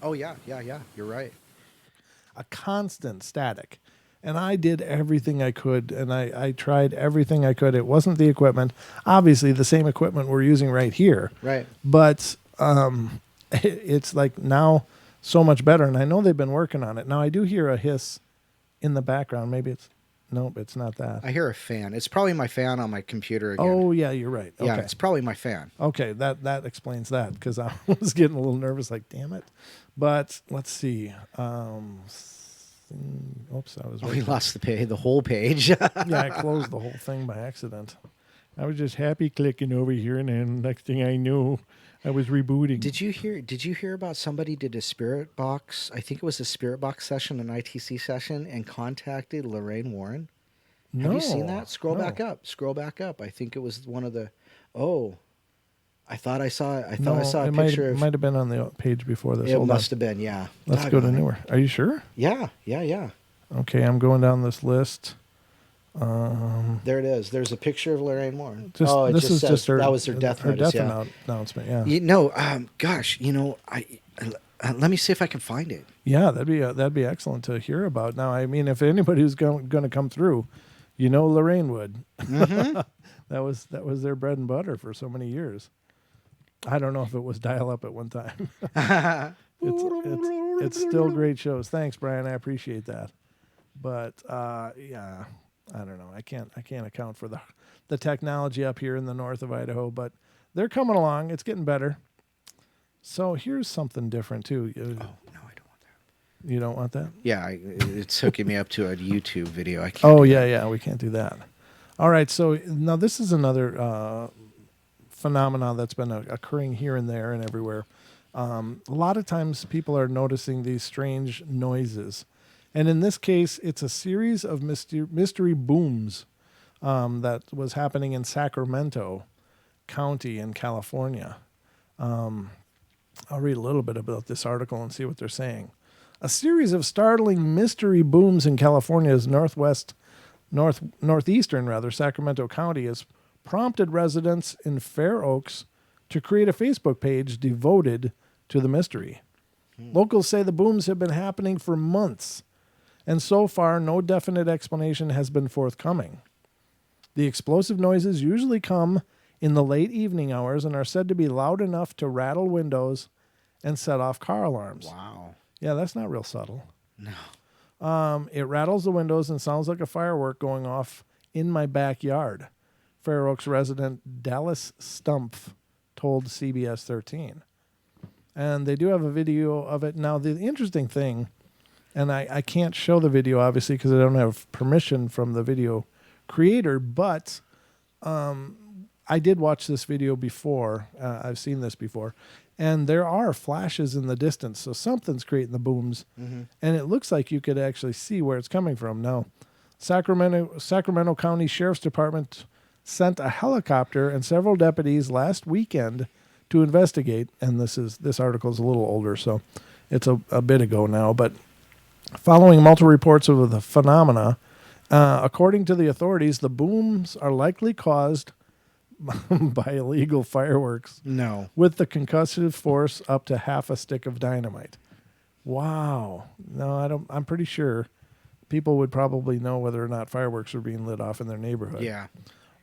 Oh yeah. You're right. A constant static. And I did everything I could, and I tried everything I could. It wasn't the equipment. Obviously, the same equipment we're using right here. Right. But it's like now so much better, and I know they've been working on it. Now, I do hear a hiss in the background. Maybe it's not that. I hear a fan. It's probably my fan on my computer again. Oh, yeah, you're right. Okay. Yeah, it's probably my fan. Okay, that explains that, because I was getting a little nervous, like, damn it. But let's see. Oops, I was Oh, right. we lost the whole page. Yeah, I closed the whole thing by accident. I was just happy clicking over here, and then next thing I knew, I was rebooting. Did you hear about somebody did a spirit box? I think it was a spirit box session, an ITC session, and contacted Lorraine Warren. Have you seen that? Scroll back up. I think it was one of the. Oh, I thought I saw a picture It of. might have been on the page before this. It Hold must on. have been, yeah. Let's go to newer. Are you sure? Yeah. Okay, I'm going down this list. There it is. There's a picture of Lorraine Warren. This is says just her. that was her death notice. Yeah. Announcement. Yeah. Gosh, let me see if I can find it. Yeah, that'd be excellent to hear about. Now, I mean, if anybody who's going to come through, Lorraine would. Mm-hmm. that was their bread and butter for so many years. I don't know if it was dial up at one time. it's still great shows. Thanks, Brian. I appreciate that. But yeah, I don't know. I can't account for the technology up here in the north of Idaho, but they're coming along. It's getting better. So here's something different too. Oh no, I don't want that. You don't want that? Yeah, it's hooking me up to a YouTube video. I can't. Oh yeah, we can't do that. All right, so now this is another phenomenon that's been occurring here and there and everywhere. A lot of times people are noticing these strange noises. And in this case, it's a series of mystery booms that was happening in Sacramento County in California. I'll read a little bit about this article and see what they're saying. A series of startling mystery booms in California's northeastern Sacramento County has prompted residents in Fair Oaks to create a Facebook page devoted to the mystery. Locals say the booms have been happening for months, and so far no definite explanation has been forthcoming. The explosive noises usually come in the late evening hours and are said to be loud enough to rattle windows and set off car alarms. Wow. Yeah, that's not real subtle. No. It rattles the windows and sounds like a firework going off in my backyard, Fair Oaks resident Dallas Stumpf told CBS 13. And they do have a video of it. Now, the interesting thing, and I can't show the video, obviously, because I don't have permission from the video creator, but I did watch this video before. I've seen this before. And there are flashes in the distance, so something's creating the booms. And it looks like you could actually see where it's coming from. Now, Sacramento County Sheriff's Department sent a helicopter and several deputies last weekend to investigate. And this article is a little older, so it's a bit ago now. But following multiple reports of the phenomena, according to the authorities, the booms are likely caused by illegal fireworks. No. With the concussive force up to half a stick of dynamite. Wow. No, I'm pretty sure people would probably know whether or not fireworks are being lit off in their neighborhood. Yeah.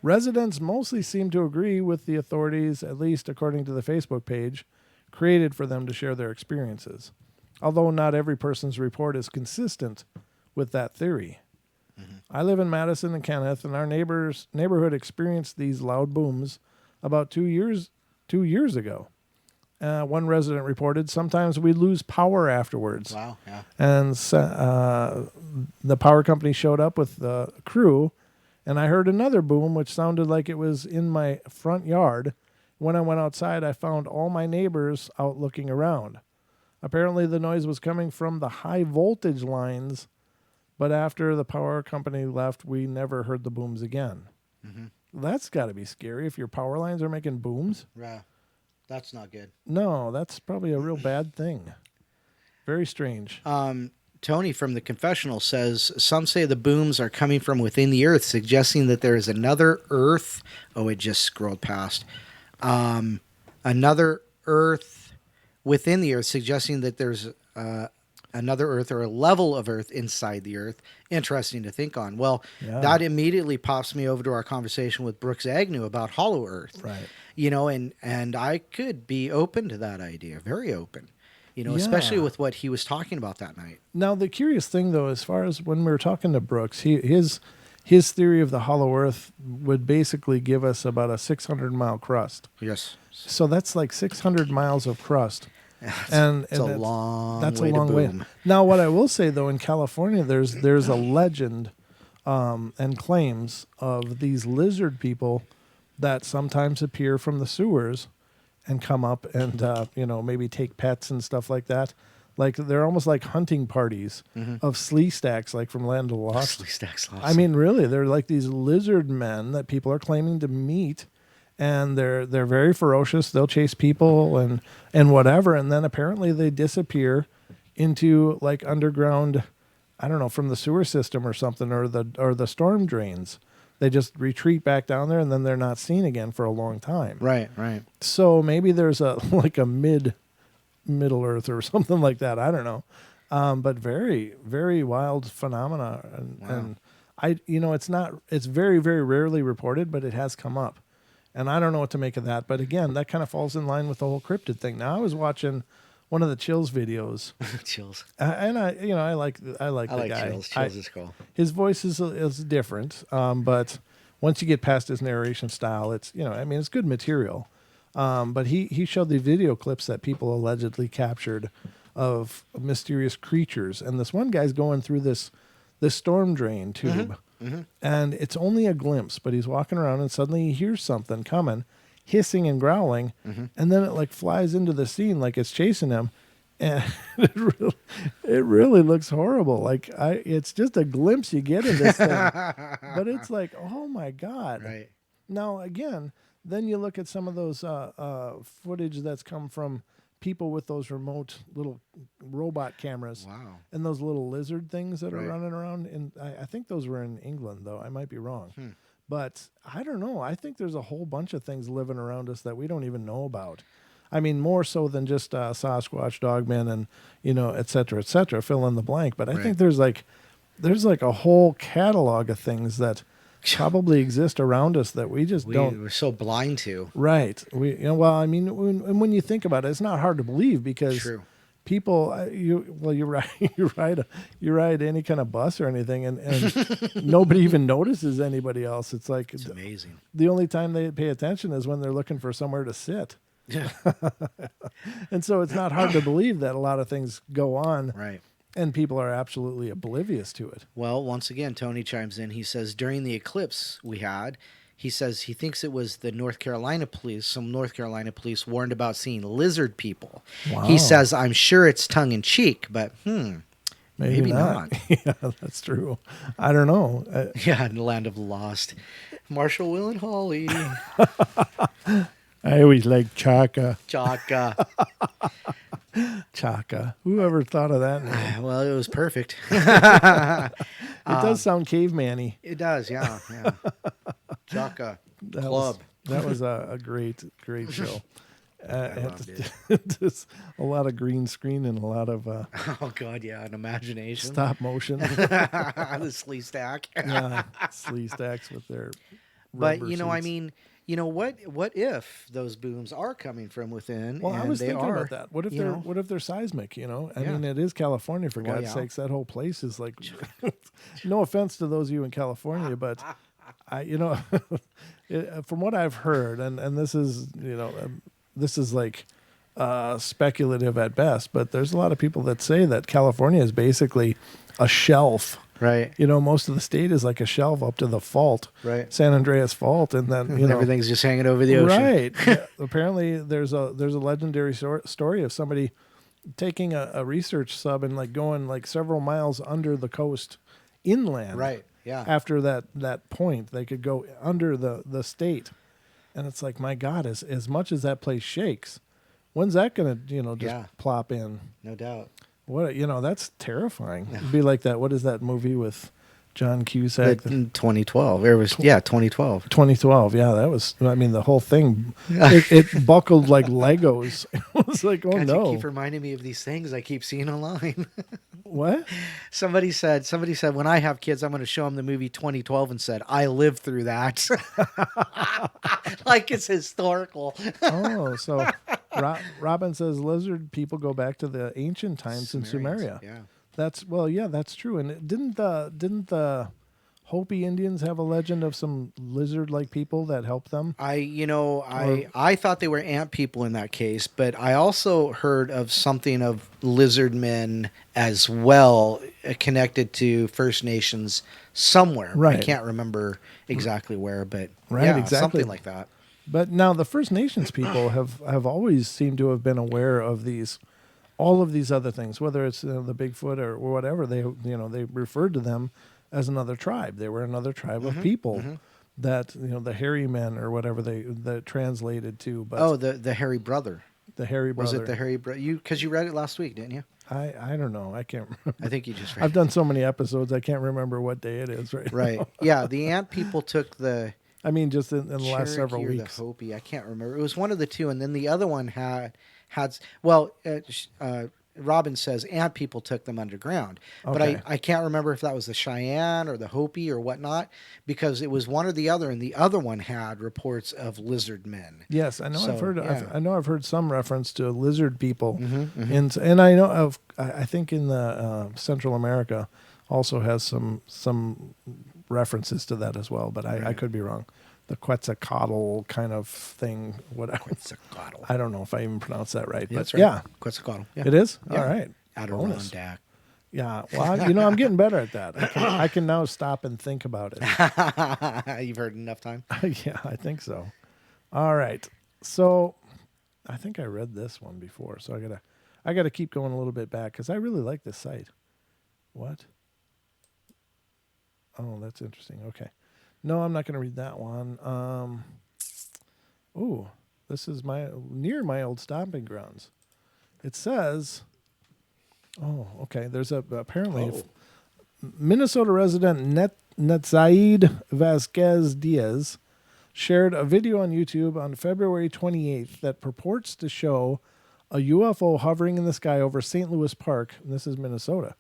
Residents mostly seem to agree with the authorities, at least according to the Facebook page created for them to share their experiences. Although not every person's report is consistent with that theory. I live in Madison and Kenneth, and our neighborhood experienced these loud booms about 2 years ago. One resident reported, sometimes we lose power afterwards. Wow, yeah. And the power company showed up with the crew, and I heard another boom, which sounded like it was in my front yard. When I went outside, I found all my neighbors out looking around. Apparently, the noise was coming from the high voltage lines, but after the power company left, we never heard the booms again. That's got to be scary if your power lines are making booms. Yeah. That's not good. No, that's probably a real bad thing. Very strange. Tony from the confessional says, some say the booms are coming from within the earth, suggesting that there is another earth. Oh, it just scrolled past. Another earth within the earth, suggesting that there's another earth or a level of earth inside the earth. Interesting to think on. Well, that immediately pops me over to our conversation with Brooks Agnew about hollow earth. Right. You know, and I could be open to that idea, very open. You know, especially with what he was talking about that night. Now, the curious thing, though, as far as when we were talking to Brooks, his theory of the hollow earth would basically give us about a 600-mile crust. Yes. So that's like 600 miles of crust. That's That's a long way. boom. Now, what I will say, though, in California, there's a legend and claims of these lizard people that sometimes appear from the sewers and come up and, maybe take pets and stuff like that. Like, they're almost like hunting parties of slee stacks, like from Land of the Lost. Slee stacks. I mean, really, they're like these lizard men that people are claiming to meet, and they're very ferocious. They'll chase people and whatever, and then apparently they disappear into like underground, I don't know, from the sewer system or something, or the storm drains. They just retreat back down there, and then they're not seen again for a long time. Right. So maybe there's a Middle Earth or something like that. I don't know. But very, very wild phenomena. And it's very, very rarely reported, but it has come up. And I don't know what to make of that. But again, that kind of falls in line with the whole cryptid thing. Now, I was watching one of the Chills videos. Chills. And I like the guy. Chills. Chills is cool. His voice is different. But once you get past his narration style, it's good material. But he showed the video clips that people allegedly captured of mysterious creatures, and this one guy's going through this storm drain tube, and it's only a glimpse, but he's walking around and suddenly he hears something coming, hissing and growling, and then it like flies into the scene like it's chasing him, and it really looks horrible. Like it's just a glimpse you get of this thing, but it's like, oh my God! Right now again. Then you look at some of those footage that's come from people with those remote little robot cameras. Wow. And those little lizard things that are running around. And I think those were in England, though. I might be wrong. But I don't know. I think there's a whole bunch of things living around us that we don't even know about. I mean, more so than just Sasquatch, Dogman, and et cetera, fill in the blank. But I think there's like a whole catalog of things that probably exist around us that we just don't. We're so blind to. Right. Well, I mean, when you think about it, it's not hard to believe because True. people, you ride you ride any kind of bus or anything, and nobody even notices anybody else. It's like It's amazing. the only time they pay attention is when they're looking for somewhere to sit. Yeah. And so it's not hard to believe that a lot of things go on. Right. And people are absolutely oblivious to it. Well, once again, Tony chimes in. He says during the eclipse we had, he says he thinks it was the North Carolina police. Some North Carolina police warned about seeing lizard people. Wow. He says, I'm sure it's tongue in cheek, but maybe not. Yeah, that's true. I don't know. Yeah, in the land of the lost. Marshall, Will, and Holly. I always like Chaka. Chaka. Chaka. Whoever thought of that name? Well, it was perfect. It does sound caveman-y. It does, yeah. Chaka That Club. That was a great show. I loved Just a lot of green screen and a lot of Oh, God, yeah, an imagination. stop motion. The slee stack. Yeah, slee stacks with their But, rubber I suits. mean, what if those booms are coming from within? Well, I and was they thinking are, about that. What if they're seismic? I Yeah. mean, it is California, for Well, God's yeah. sakes. That whole place is like, no offense to those of you in California, but from what I've heard, and this is, this is like speculative at best, but there's a lot of people that say that California is basically a shelf. Right. Most of the state is like a shelf up to the fault, Right. San Andreas Fault, and then Everything's just hanging over the ocean. right. Yeah, apparently, there's a legendary story of somebody taking a research sub and like going like several miles under the coast inland. Right. Yeah. After that point, they could go under the state, and it's like, my God, as much as that place shakes, when's that gonna just Yeah. plop in? No doubt. What that's terrifying. It'd be like that. What is that movie with John Cusack? In 2012. It was 2012. 2012. Yeah, that was. I mean, the whole thing. It buckled like Legos. It was like, oh God, no. you keep reminding me of these things I keep seeing online. What? Somebody said when I have kids, I'm going to show them the movie 2012 and said, I lived through that. Like it's historical. Oh, so Robin says lizard people go back to the ancient times in Sumerians, Sumeria. yeah. That's true. And didn't the Hopi Indians have a legend of some lizard-like people that helped them? I thought they were ant people in that case, but I also heard of something of lizard men as well, connected to First Nations somewhere. Right. I can't remember exactly where, but Right, yeah, exactly. something like that. But now the First Nations people have always seemed to have been aware of all of these other things, whether it's the Bigfoot or whatever. They referred to them as another tribe. They were another tribe of people that the hairy men or whatever that translated to. But the hairy brother. the hairy brother. Was it the hairy brother? Because you read it last week, didn't you? I don't know. I can't remember. I think you just read I've done so many episodes. I can't remember what day it is Right. now. Yeah, the ant people took the I mean, just in the last several Cherokee or weeks. the Hopi. I can't remember. It was one of the two, and then the other one had. Robin says ant people took them underground, but Okay. I can't remember if that was the Cheyenne or the Hopi or whatnot, because it was one or the other, and the other one had reports of lizard men. Yes, I know. So, I've heard. yeah. I know. I've heard some reference to lizard people, Mm-hmm, and I know of. I think in the Central America also has some references to that as well. But I could be wrong. The Quetzalcoatl kind of thing. Whatever. Quetzalcoatl. I don't know if I even pronounced that right. Yeah, but that's right. yeah, Quetzalcoatl. Yeah. it is. Yeah. All right. Bonus. Adirondack. Yeah. Well, I'm getting better at that. I can now stop and think about it. You've heard enough time. Yeah, I think so. All right. So I think I read this one before, so I gotta keep going a little bit back because I really like this site. What? Oh, that's interesting. Okay. No, I'm not gonna read that one. Ooh, this is near my old stomping grounds. It says, oh, okay. There's apparently Minnesota resident Netzaid Vasquez Diaz shared a video on YouTube on February 28th that purports to show a UFO hovering in the sky over St. Louis Park, and this is Minnesota,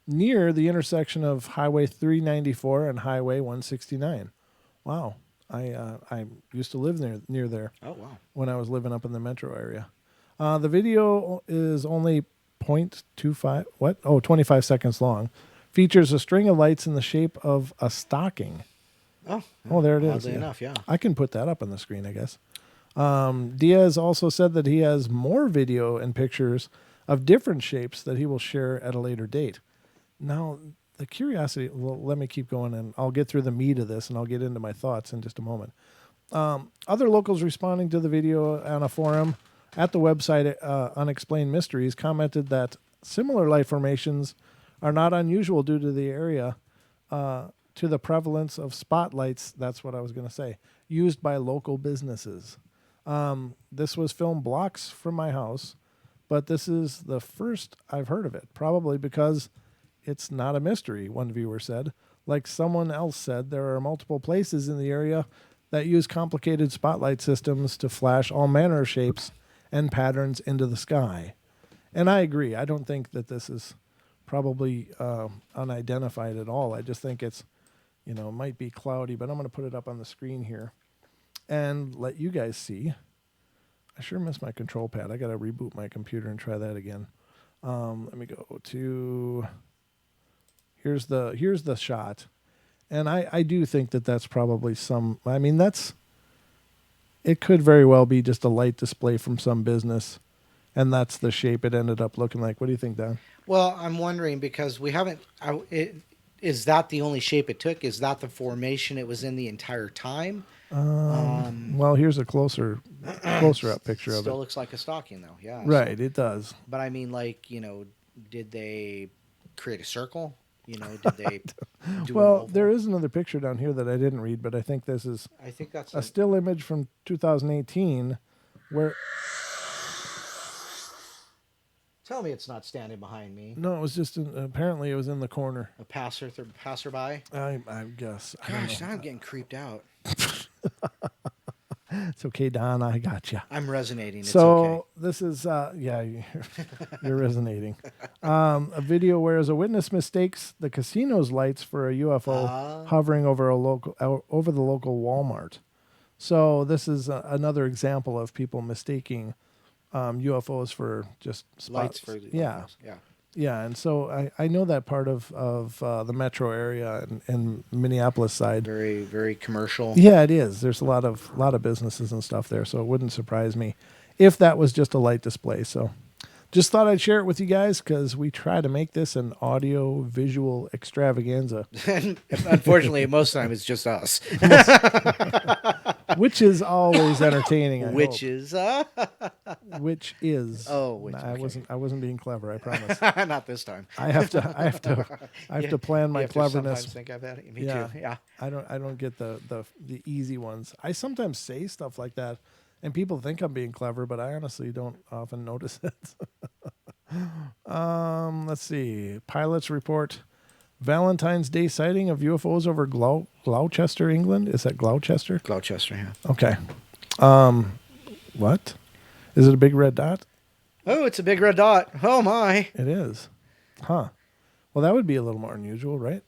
near the intersection of Highway 394 and Highway 169. Wow. I used to live near there. Oh, wow. When I was living up in the metro area. The video is only 25 seconds long. Features a string of lights in the shape of a stocking. Oh, there it is. Oddly enough, yeah. I can put that up on the screen, I guess. Diaz also said that he has more video and pictures of different shapes that he will share at a later date. Now, the curiosity, well, let me keep going, and I'll get through the meat of this, and I'll get into my thoughts in just a moment. Other locals responding to the video on a forum at the website Unexplained Mysteries commented that similar light formations are not unusual due to the area, to the prevalence of spotlights, that's what I was going to say, used by local businesses. This was filmed blocks from my house, but this is the first I've heard of it, probably because it's not a mystery, one viewer said. Like someone else said, there are multiple places in the area that use complicated spotlight systems to flash all manner of shapes and patterns into the sky. And I agree. I don't think that this is probably unidentified at all. I just think it's, might be cloudy, but I'm going to put it up on the screen here and let you guys see. I sure miss my control pad. I got to reboot my computer and try that again. Let me go to... Here's the shot. And I do think that that's probably it could very well be just a light display from some business, and that's the shape it ended up looking like. What do you think, Don? Well, I'm wondering because we haven't, is that the only shape it took? Is that the formation it was in the entire time? Well, here's a closer up picture of it. Still looks like a stocking, though. Yeah. Right, it does. But I mean, did they create a circle? Did they do well, there is another picture down here that I didn't read, but I think this is that's a still image from 2018 where... Tell me it's not standing behind me. No, it was just apparently it was in the corner. A passerby? I guess. Gosh, now I'm getting creeped out. It's okay, Don. I got you. I'm resonating. So okay. This is, you're resonating. A video where as a witness mistakes the casino's lights for a UFO hovering over over the local Walmart. So this is another example of people mistaking UFOs for just lights for yeah. Yeah, and so I know that part of the metro area and Minneapolis side. Very, very commercial. Yeah, it is. There's a lot of businesses and stuff there, so it wouldn't surprise me if that was just a light display. So just thought I'd share it with you guys because we try to make this an audio-visual extravaganza. And unfortunately, most of the time it's just us. Which is always entertaining. Which is. Which is. Oh, which. I wasn't being clever. I promise. Not this time. I have to plan my cleverness. Sometimes think I've had it. Me too. Yeah. I don't get the easy ones. I sometimes say stuff like that, and people think I'm being clever, but I honestly don't often notice it. Let's see. Pilots report Valentine's Day sighting of UFOs over Gloucester, England. Is that Gloucester? Gloucester, yeah. Okay. What? Is it a big red dot? Oh, it's a big red dot. Oh, my. It is. Huh. Well, that would be a little more unusual, right?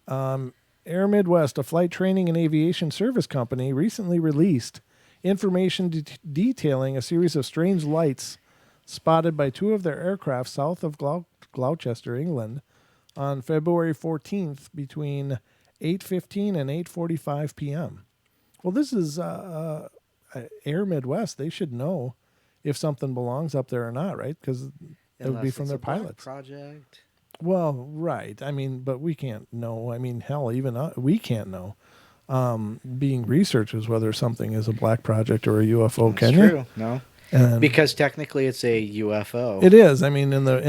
Air Midwest, a flight training and aviation service company, recently released information detailing a series of strange lights spotted by two of their aircraft south of Gloucester, England, on February 14th between 8:15 and 8:45 p.m. Well, this is Air Midwest. They should know if something belongs up there or not, right? Because it would be from their pilots. Project. Well, right. I mean, but we can't know. I mean, hell, even we can't know. Being researchers, whether something is a black project or a UFO, That's can true. you? No. And because technically it's a UFO. It is. I mean, in the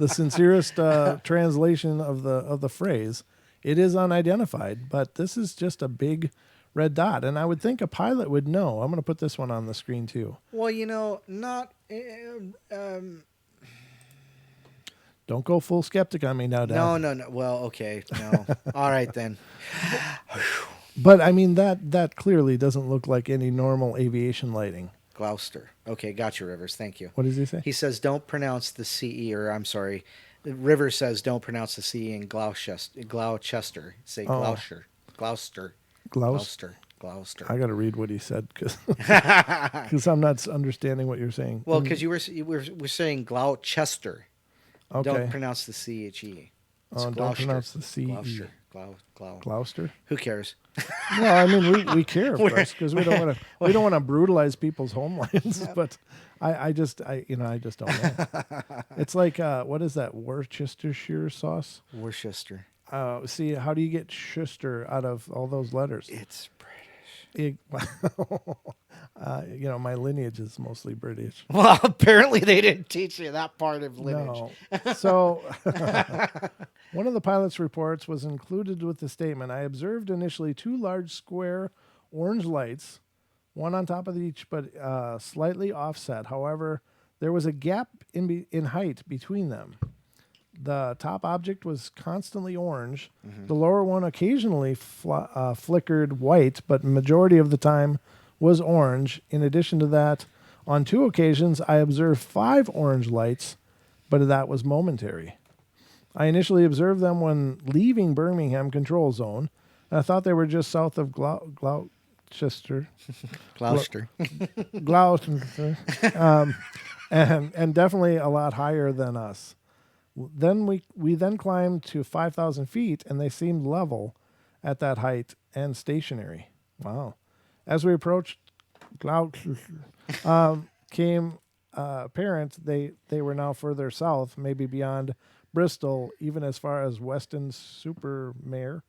sincerest translation of the phrase, it is unidentified. But this is just a big red dot, and I would think a pilot would know. I'm going to put this one on the screen too. Well, not. Don't go full skeptic on me now, Dad. No. Well, okay. No. All right, then. But I mean that clearly doesn't look like any normal aviation lighting. Gloucester. Okay, got you, Rivers. Thank you. What does he say? He says, don't pronounce the CE, or I'm sorry. Rivers says, don't pronounce the CE in Gloucester. Say Oh. Gloucester. Gloucester. Gloucester. Gloucester. I got to read what he said because I'm not understanding what you're saying. Well, because you were saying Gloucester. Okay. Don't pronounce the CHE. It's Don't pronounce the CE. Gloucester. Gloucester. Who cares? Well, I mean, we care, of course, because we don't want to brutalize people's homelines. But I just don't know. It's like what is that Worcestershire sauce? Worcester. See, how do you get Schuster out of all those letters? It's British. My lineage is mostly British. Well, apparently they didn't teach you that part of lineage. No. So one of the pilot's reports was included with the statement, I observed initially 2 large square orange lights, one on top of each but slightly offset. However, there was a gap in height between them. The top object was constantly orange. Mm-hmm. The lower one occasionally flickered white, but majority of the time was orange. In addition to that, on 2 occasions, I observed 5 orange lights, but that was momentary. I initially observed them when leaving Birmingham Control Zone, and I thought they were just south of Gloucester. Gloucester. Gloucester. And definitely a lot higher than us. Then we then climbed to 5,000 feet, and they seemed level at that height and stationary. Wow. As we approached Gloucester, came apparent they were now further south, maybe beyond Bristol, even as far as Weston-super-Mare.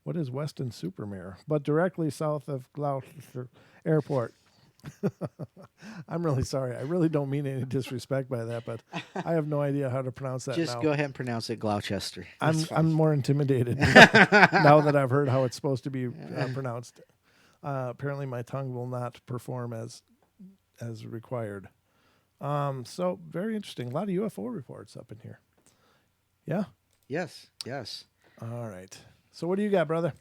What is Weston-super-Mare? But directly south of Gloucester Airport. I'm really sorry. I really don't mean any disrespect by that, but I have no idea how to pronounce that. Just now. go ahead and pronounce it Gloucester. I'm more intimidated now that I've heard how it's supposed to be pronounced. Apparently, my tongue will not perform as required. So very interesting. A lot of UFO reports up in here. Yeah. Yes. All right. So what do you got, brother?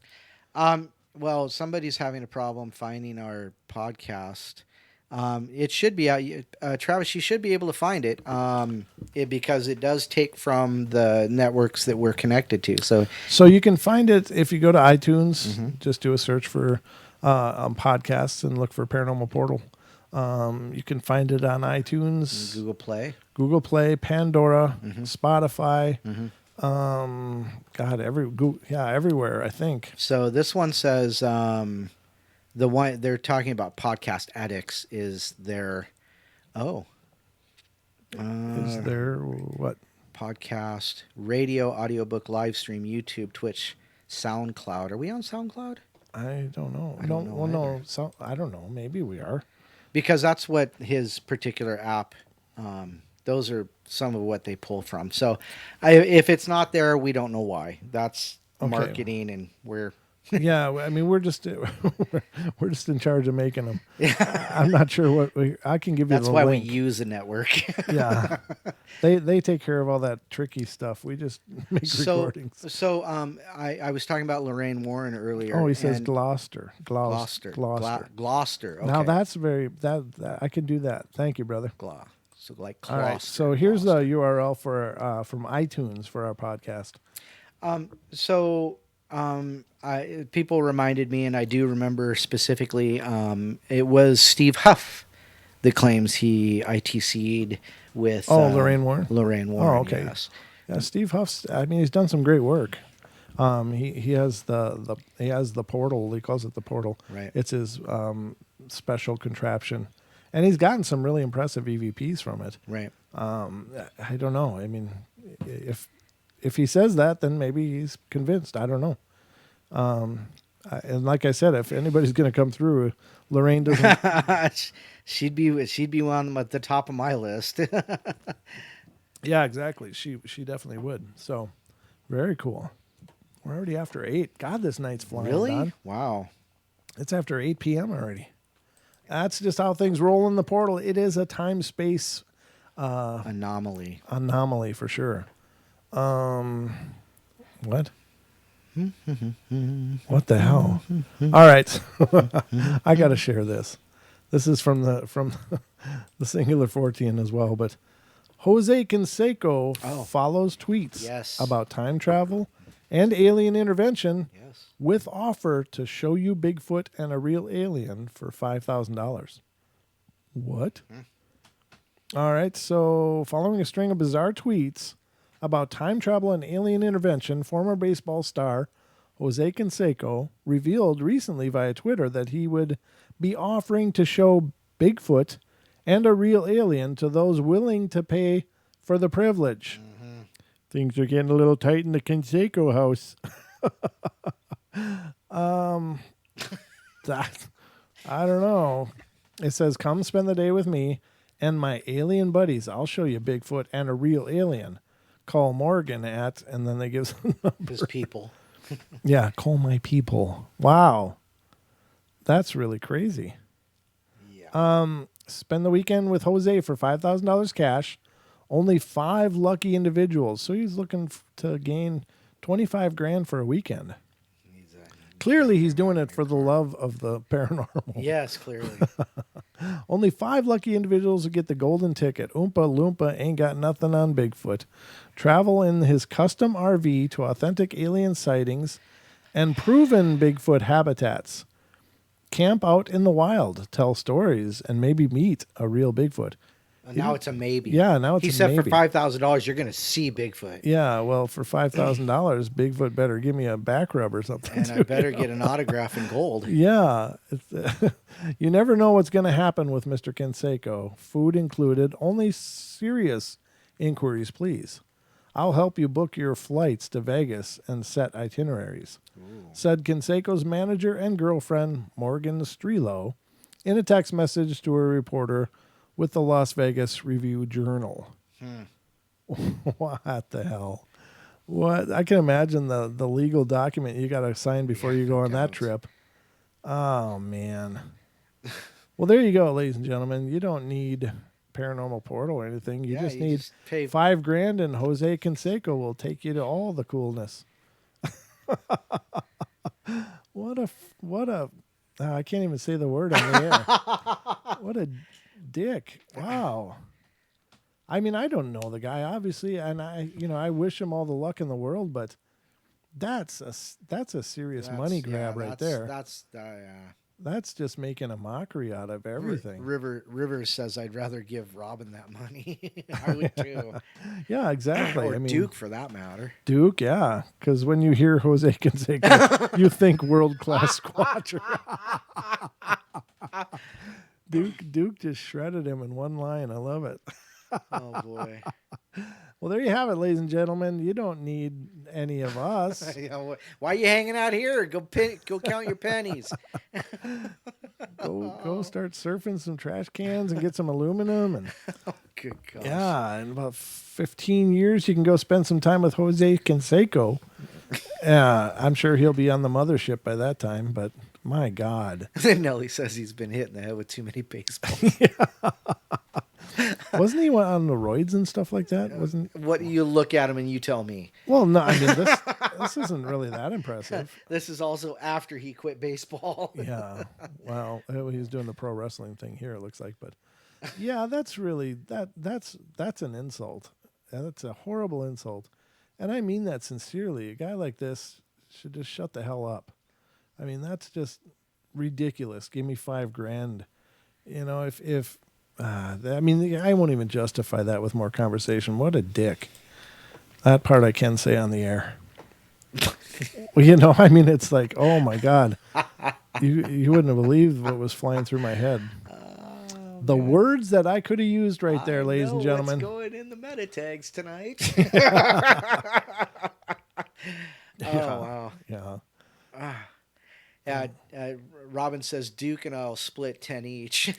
Well, somebody's having a problem finding our podcast. It should be out. Travis, you should be able to find it, because it does take from the networks that we're connected to. So you can find it if you go to iTunes. Mm-hmm. Just do a search for podcasts and look for Paranormal Portal. You can find it on iTunes, Google Play, Pandora, mm-hmm. Spotify. Mm-hmm. Everywhere, I think. So this one says the one they're talking about, Podcast Addicts, is their is there what? Podcast, radio, audiobook, live stream, YouTube, Twitch, SoundCloud. Are we on SoundCloud? I don't know. I don't know. I don't know. Maybe we are. Because that's what his particular app, those are some of what they pull from. So if it's not there, we don't know why. That's marketing, and we're... Yeah, I mean, we're just in charge of making them. I'm not sure what I can give you. That's the why link. we use a network. Yeah, they take care of all that tricky stuff. We just make recordings. So I was talking about Lorraine Warren earlier. Oh, he says Gloucester. Gloucester. Okay. Now that's that I can do that. Thank you, brother. So like Gloucester. All right. So here's the URL for from iTunes for our podcast. People reminded me, and I do remember specifically, it was Steve Huff that claims he ITC'd with... Lorraine Warren? Lorraine Warren, oh, okay. Yes. Yeah, Steve Huff's, I mean, he's done some great work. He has the portal, he calls it the portal. Right. It's his special contraption. And he's gotten some really impressive EVPs from it. Right. I don't know. I mean, if he says that, then maybe he's convinced. I don't know. And like I said, if anybody's going to come through, Lorraine doesn't. she'd be on at the top of my list. Yeah, exactly. She definitely would. So, very cool. We're already after 8. God, this night's flying. Really? Don. Wow. It's after 8 p.m. already. That's just how things roll in the portal. It is a time-space anomaly. Anomaly for sure. What? What the hell? All right. I got to share this. This is from the Singular 14 as well, but Jose Canseco follows tweets about time travel and alien intervention with offer to show you Bigfoot and a real alien for $5,000. What? All right, so following a string of bizarre tweets about time travel and alien intervention, former baseball star Jose Canseco revealed recently via Twitter that he would be offering to show Bigfoot and a real alien to those willing to pay for the privilege. Mm-hmm. Things are getting a little tight in the Canseco house. I don't know. It says, come spend the day with me and my alien buddies. I'll show you Bigfoot and a real alien. Call Morgan at, and then they give some numbers. His people. Yeah, call my people. Wow. That's really crazy. Yeah. Spend the weekend with Jose for $5,000 cash. Only 5 lucky individuals. So he's looking to gain $25,000 for a weekend. Clearly, he's doing it for the love of the paranormal. Yes, clearly. Only 5 lucky individuals will get the golden ticket. Oompa Loompa ain't got nothing on Bigfoot. Travel in his custom RV to authentic alien sightings and proven Bigfoot habitats. Camp out in the wild, tell stories, and maybe meet a real Bigfoot. Now it's a maybe. Yeah, now it's a maybe. He said for $5,000, you're going to see Bigfoot. Yeah, well, for $5,000, Bigfoot better give me a back rub or something. And I better get an autograph in gold. Yeah. You never know what's going to happen with Mr. Canseco. Food included. Only serious inquiries, please. I'll help you book your flights to Vegas and set itineraries, said Canseco's manager and girlfriend, Morgan Strelo, in a text message to a reporter with the Las Vegas Review-Journal. What the hell? What? I can imagine the legal document you got to sign before you go on that trip. Oh, man. Well, there you go, ladies and gentlemen. You don't need Paranormal Portal or anything. You just need $5,000, and Jose Canseco will take you to all the coolness. I can't even say the word on the air. What a dick. Wow. I mean, I don't know the guy, obviously, and I wish him all the luck in the world, but that's a serious money grab right there. That's just making a mockery out of everything. Rivers says, I'd rather give Robin that money. I would too. Yeah, exactly. Or Duke, for that matter. Duke, yeah. Because when you hear Jose Canseco, you think world-class squatcher. Duke just shredded him in one line. I love it. Oh, boy. Well, there you have it, ladies and gentlemen. You don't need any of us. Why are you hanging out here? Go count your pennies. Go start surfing some trash cans and get some aluminum. And good gosh. Yeah, in about 15 years, you can go spend some time with Jose Canseco. I'm sure he'll be on the mothership by that time, but my God. Nelly says he's been hit in the head with too many baseballs. Wasn't he on the roids and stuff like that? What you look at him and you tell me? Well, no, I mean this isn't really that impressive. This is also after he quit baseball. Yeah, well, he's doing the pro wrestling thing here. It looks like, but yeah, that's really that's an insult. That's a horrible insult, and I mean that sincerely. A guy like this should just shut the hell up. I mean, that's just ridiculous. Give me $5,000. If I won't even justify that with more conversation. What a dick. That part I can say on the air. Well, it's like, oh my God. You wouldn't have believed what was flying through my head. The words that I could have used right there, ladies and gentlemen. What's going in the meta tags tonight? Wow. Yeah. Robin says Duke and I'll split 10 each.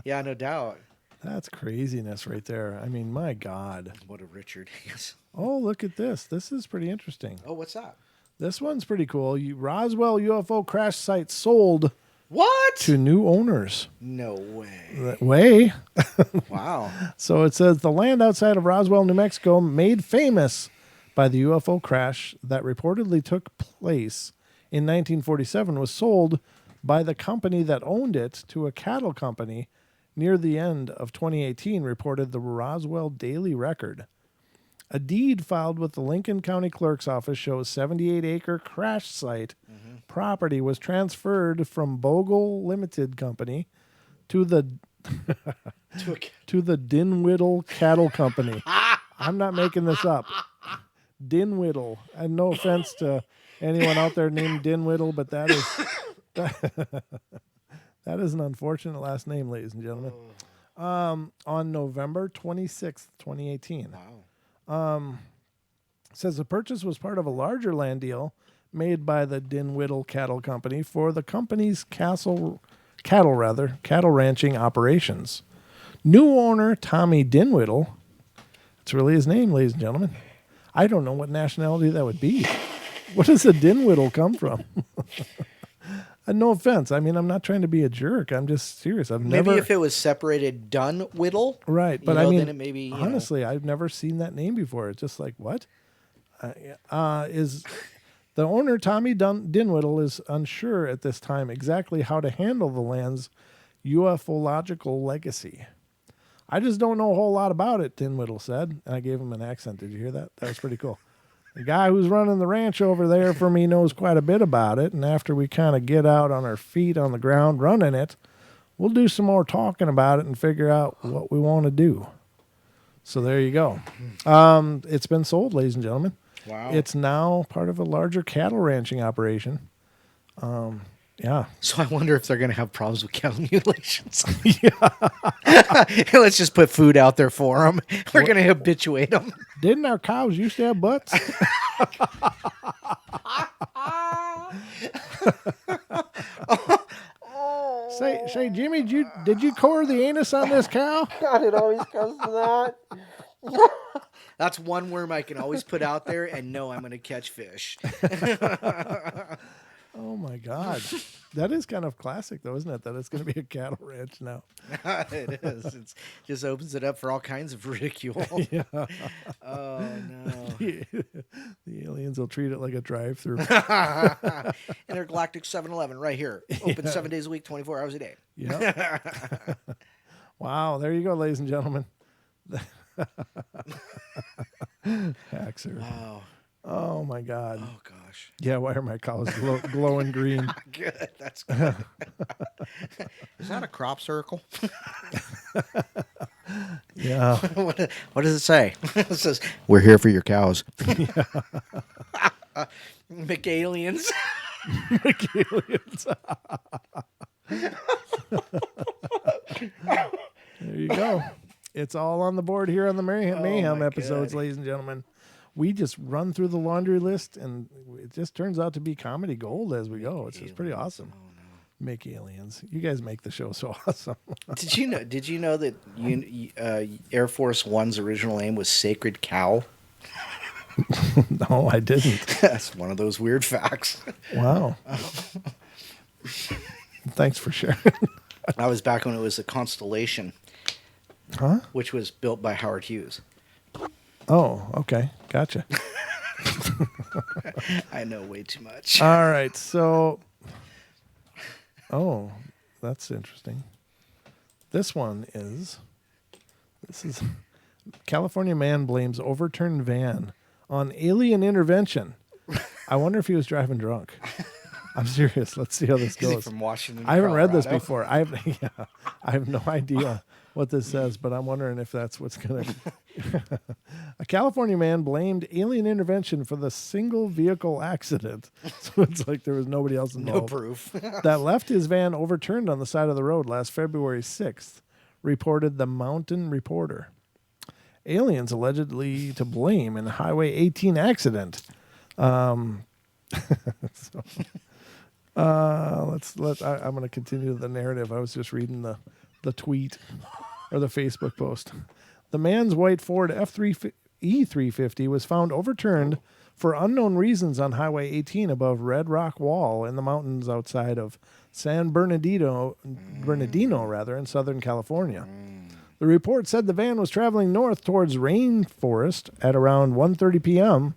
Yeah, no doubt. That's craziness right there. I mean, my God. What a Richard is. Oh, look at this. This is pretty interesting. Oh, what's that? This one's pretty cool. Roswell UFO crash site sold What? to new owners. No way. Wow. Wow. So it says the land outside of Roswell, New Mexico, made famous by the UFO crash that reportedly took place in 1947, was sold by the company that owned it to a cattle company near the end of 2018, reported the Roswell Daily Record. A deed filed with the Lincoln County Clerk's Office shows 78-acre crash site property was transferred from Bogle Limited Company to the to the Dinwiddle Cattle Company. I'm not making this up. Dinwiddle. And no offense to anyone out there named Dinwiddle, but that is that is an unfortunate last name, ladies and gentlemen. On November 26th, 2018. Wow. Says the purchase was part of a larger land deal made by the Dinwiddle Cattle Company for the company's cattle ranching operations. New owner Tommy Dinwiddle, that's really his name, ladies and gentlemen. I don't know what nationality that would be. What does a Dinwiddle come from? No offense. I mean, I'm not trying to be a jerk. I'm just serious. Maybe if it was separated Dunwiddle. Right, but I mean, then it maybe, honestly, I've never seen that name before. It's just like, what? Is the owner, Tommy Dinwiddle, is unsure at this time exactly how to handle the land's ufological legacy. I just don't know a whole lot about it, Dinwiddle said. And I gave him an accent. Did you hear that? That was pretty cool. The guy who's running the ranch over there for me knows quite a bit about it. And after we kind of get out on our feet on the ground running it, we'll do some more talking about it and figure out what we want to do. So there you go. It's been sold, ladies and gentlemen. Wow. It's now part of a larger cattle ranching operation. Yeah. So I wonder if they're going to have problems with cattle mutilations. Let's just put food out there for them. We're going to habituate them. Didn't our cows used to have butts? Say, Jimmy, did you core the anus on this cow? God, it always comes to that. That's one worm I can always put out there and know I'm going to catch fish. Oh, my God. That is kind of classic, though, isn't it? That it's going to be a cattle ranch now. It is. It just opens it up for all kinds of ridicule. Yeah. Oh, no. The aliens will treat it like a drive-thru. Intergalactic 7-Eleven right here. Open 7 days a week, 24 hours a day. Yeah. Wow. There you go, ladies and gentlemen. Haxer. Wow. Oh, my God. Oh, gosh. Yeah, why are my cows glowing green? Good. That's good. Is that a crop circle? Yeah. What does it say? It says, we're here for your cows. McAliens. McAliens. There you go. It's all on the board here on the Mayhem episodes, God. ladies and gentlemen. We just run through the laundry list, and it just turns out to be comedy gold as we go. It's just pretty awesome. Oh, no. Make aliens. You guys make the show so awesome. Did you know that Air Force One's original name was Sacred Cow? No, I didn't. That's one of those weird facts. Wow. Thanks for sharing. I was back when it was a Constellation, Huh? which was built by Howard Hughes. Oh, okay. Gotcha. I know way too much. All right. So, that's interesting. This is California man blames overturned van on alien intervention. I wonder if he was driving drunk. I'm serious. Let's see how this Is he goes. from Washington? I haven't read this Colorado? before. I have no idea what this says, but I'm wondering if that's what's going to... A California man blamed alien intervention for the single vehicle accident. So it's like there was nobody else involved. No proof. That left his van overturned on the side of the road last February 6th, reported the Mountain Reporter. Aliens allegedly to blame in the Highway 18 accident. I'm going to continue the narrative. I was just reading the tweet or the Facebook post. The man's white Ford E350 was found overturned for unknown reasons on Highway 18 above Red Rock Wall in the mountains outside of San Bernardino, in Southern California. The report said the van was traveling north towards Rainforest at around 1:30 p.m.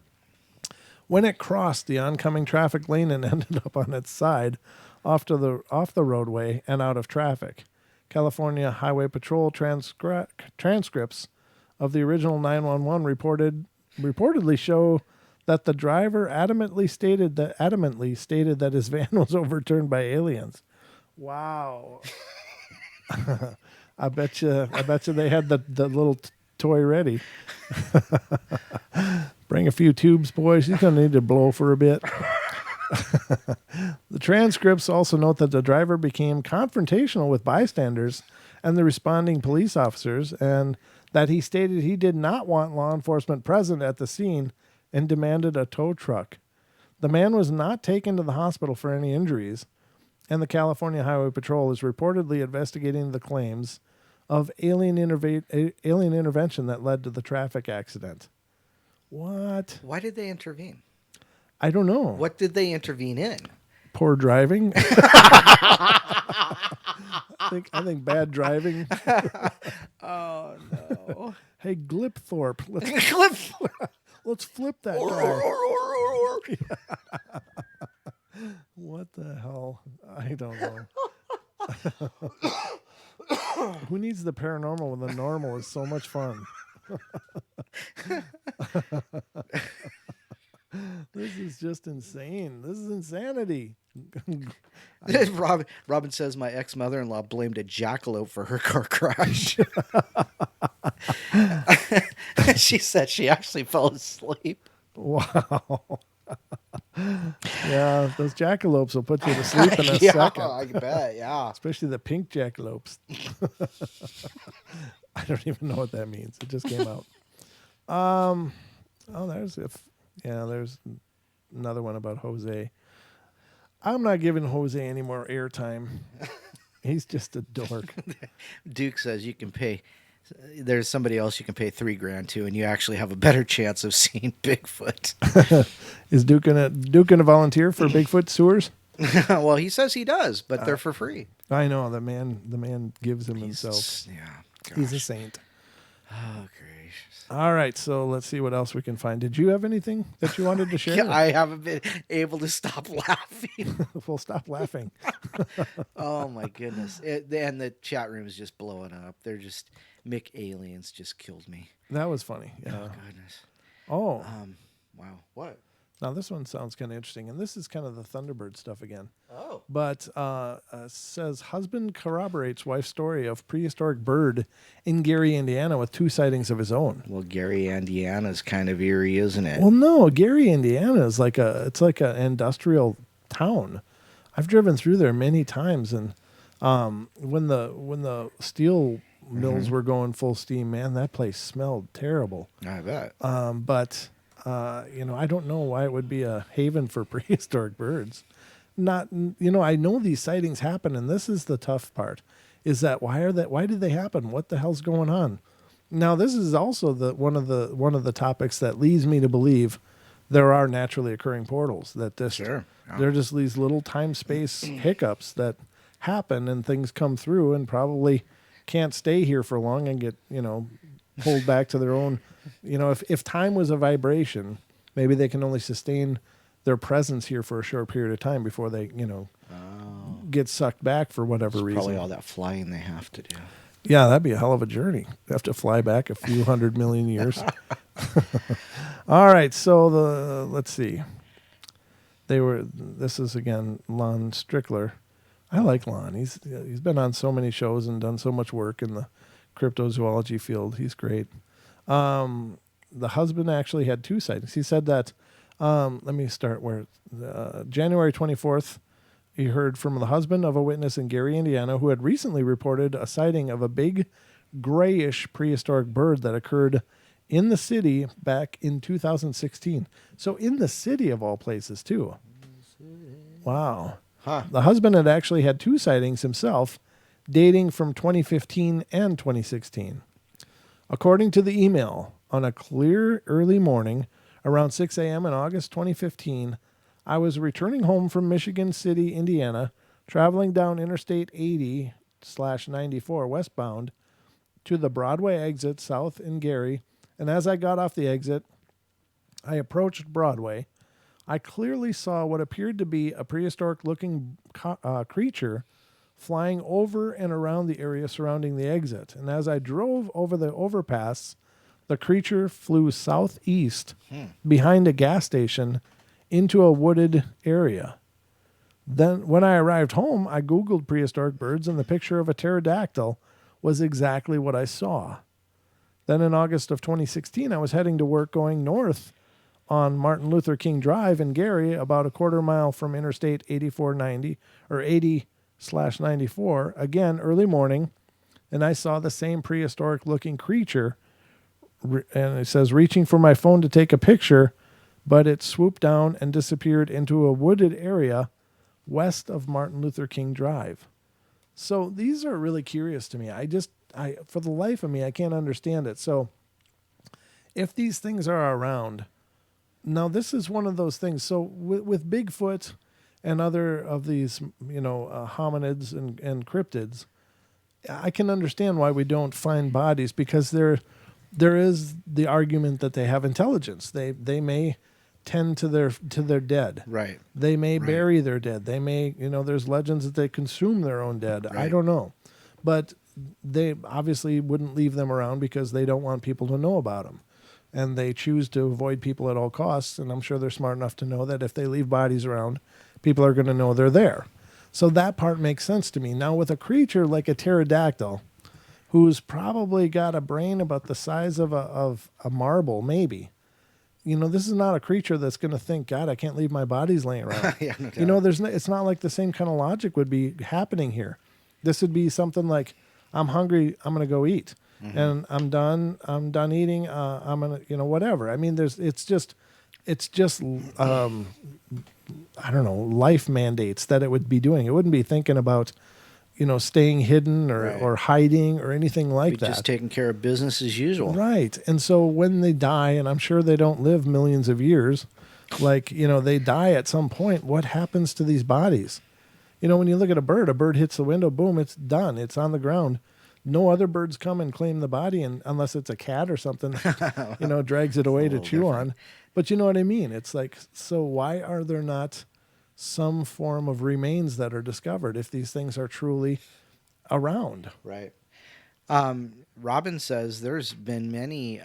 when it crossed the oncoming traffic lane and ended up on its side off the roadway and out of traffic. California Highway Patrol transcripts of the original 911 reportedly show that the driver adamantly stated that his van was overturned by aliens. Wow. I bet you they had the little toy ready. Bring a few tubes, boys. He's going to need to blow for a bit. The transcripts also note that the driver became confrontational with bystanders and the responding police officers, and that he stated he did not want law enforcement present at the scene and demanded a tow truck. The man was not taken to the hospital for any injuries, and the California Highway Patrol is reportedly investigating the claims of alien intervention that led to the traffic accident. What? Why did they intervene? I don't know. What did they intervene in? Poor driving. I think bad driving. Oh no! Hey, Glipthorpe, let's flip that guy. What the hell? I don't know. Who needs the paranormal when the normal is so much fun? This is just insane. This is insanity. Robin says my ex-mother-in-law blamed a jackalope for her car crash. She said she actually fell asleep. Wow. Yeah, those jackalopes will put you to sleep in a second. I bet, yeah. Especially the pink jackalopes. I don't even know what that means. It just came out. There's another one about Jose. I'm not giving Jose any more airtime. He's just a dork. Duke says you can pay. There's somebody else you can pay $3,000 to, and you actually have a better chance of seeing Bigfoot. Is Duke gonna volunteer for Bigfoot tours? Well, he says he does, but they're for free. I know the man gives him himself. Yeah, gosh. He's a saint. Oh, gracious. All right, so let's see what else we can find. Did you have anything that you wanted to share? I haven't been able to stop laughing. Well, stop laughing. Oh my goodness! And the chat room is just blowing up. They're just McAliens just killed me. That was funny. Yeah. Oh goodness. Oh. Wow. What? Now this one sounds kind of interesting, and this is kind of the Thunderbird stuff again. Oh. But says husband corroborates wife's story of prehistoric bird in Gary, Indiana, with 2 sightings of his own. Well, Gary, Indiana's kind of eerie, isn't it? Well, no, Gary, Indiana is like an industrial town. I've driven through there many times, and when the steel mills were going full steam, man, that place smelled terrible. I bet. But I don't know why it would be a haven for prehistoric birds. I know these sightings happen, and this is the tough part, is that why did they happen? What the hell's going on? Now, this is also one of the topics that leads me to believe there are naturally occurring portals, that they're just these little time-space hiccups that happen, and things come through and probably can't stay here for long and get, pulled back to their own. If time was a vibration, maybe they can only sustain their presence here for a short period of time before they, get sucked back for whatever reason. Probably all that flying they have to do. Yeah, that'd be a hell of a journey. They have to fly back a few 100 million years. All right, so let's see. This is again Lon Strickler. I like Lon. He's been on so many shows and done so much work in the cryptozoology field. He's great. The husband actually had 2 sightings. He said that, let me start where, January 24th, he heard from the husband of a witness in Gary, Indiana, who had recently reported a sighting of a big grayish prehistoric bird that occurred in the city back in 2016. So in the city of all places too. Wow. Huh. The husband had actually had 2 sightings himself, dating from 2015 and 2016. According to the email, on a clear early morning Around 6 a.m. in August 2015, I was returning home from Michigan City, Indiana, traveling down Interstate 80/94 westbound to the Broadway exit south in Gary, and as I got off the exit, I approached Broadway. I clearly saw what appeared to be a prehistoric-looking creature flying over and around the area surrounding the exit. And as I drove over the overpass, the creature flew southeast behind a gas station into a wooded area. Then, when I arrived home, I Googled prehistoric birds, and the picture of a pterodactyl was exactly what I saw. Then in August of 2016, I was heading to work going north on Martin Luther King Drive in Gary, about a quarter mile from Interstate 8490 or 80/94, again early morning, and I saw the same prehistoric-looking creature, and it says, reaching for my phone to take a picture, but it swooped down and disappeared into a wooded area west of Martin Luther King Drive. So these are really curious to me. For the life of me, I can't understand it. So if these things are around, now this is one of those things. So with Bigfoot and other of these, hominids and cryptids, I can understand why we don't find bodies, because there is the argument that they have intelligence. They may tend to their dead. Right. They may bury their dead. They may, there's legends that they consume their own dead. Right. I don't know. But they obviously wouldn't leave them around because they don't want people to know about them. And they choose to avoid people at all costs. And I'm sure they're smart enough to know that if they leave bodies around, people are going to know they're there. So that part makes sense to me. Now, with a creature like a pterodactyl, who's probably got a brain about the size of a marble, maybe, this is not a creature that's going to think, God, I can't leave my bodies laying around. Yeah, no doubt. It's not like the same kind of logic would be happening here. This would be something like, I'm hungry, I'm going to go eat. Mm-hmm. And I'm done eating, I'm going to, whatever. I mean, it's just I don't know, life mandates that it would be doing. It wouldn't be thinking about, staying hidden or hiding or anything like that. Just taking care of business as usual. Right. And so when they die, and I'm sure they don't live millions of years, like, they die at some point, what happens to these bodies? When you look at a bird hits the window, boom, it's done. It's on the ground. No other birds come and claim the body, and unless it's a cat or something, drags it away to chew on. But you know what I mean? It's like, so why are there not some form of remains that are discovered if these things are truly around? Right. Robin says there's been many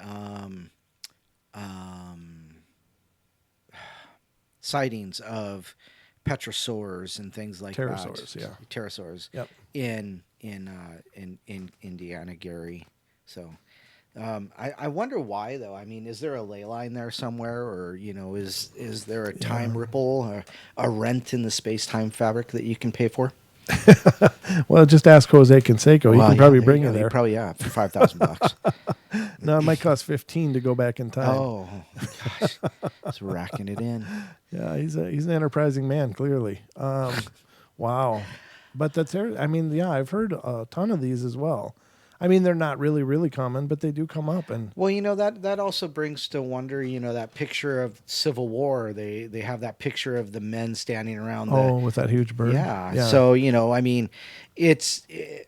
sightings of petrosaurs and things like Pterosaurs, that. yeah. Pterosaurs. Yep. In Indiana, Gary. So I wonder why, though. I mean, is there a ley line there somewhere, or is there a time ripple, a rent in the space-time fabric that you can pay for? Well, just ask Jose Canseco. He can probably bring you there. Probably, for $5,000. No, it might cost $15 to go back in time. Oh gosh, it's racking it in. Yeah, he's an enterprising man, clearly. Wow. But I've heard a ton of these as well. I mean, they're not really, really common, but they do come up. And well, that also brings to wonder, that picture of Civil War. They have that picture of the men standing around. With that huge bird. Yeah. So, I mean,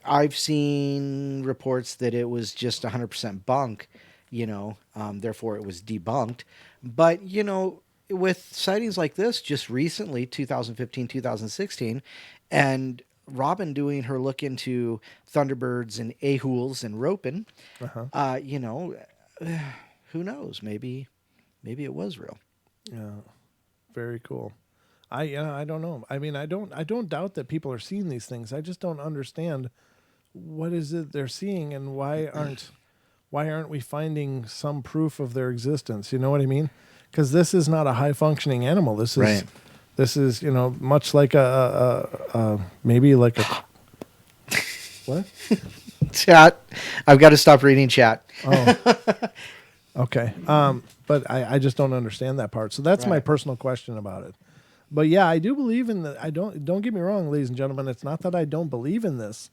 I've seen reports that it was just 100% bunk, therefore it was debunked. But, with sightings like this just recently, 2015, 2016, and Robin doing her look into Thunderbirds and Ahools and Ropin, who knows? Maybe it was real. Yeah, very cool. I don't know. I mean, I don't doubt that people are seeing these things. I just don't understand what is it they're seeing, and why aren't we finding some proof of their existence? You know what I mean? Because this is not a high functioning animal. This is. Right. This is, much like maybe like a what? Chat. I've got to stop reading chat. Oh, okay. But I just don't understand that part. So that's my personal question about it. But yeah, I do believe in the. Don't get me wrong, ladies and gentlemen. It's not that I don't believe in this.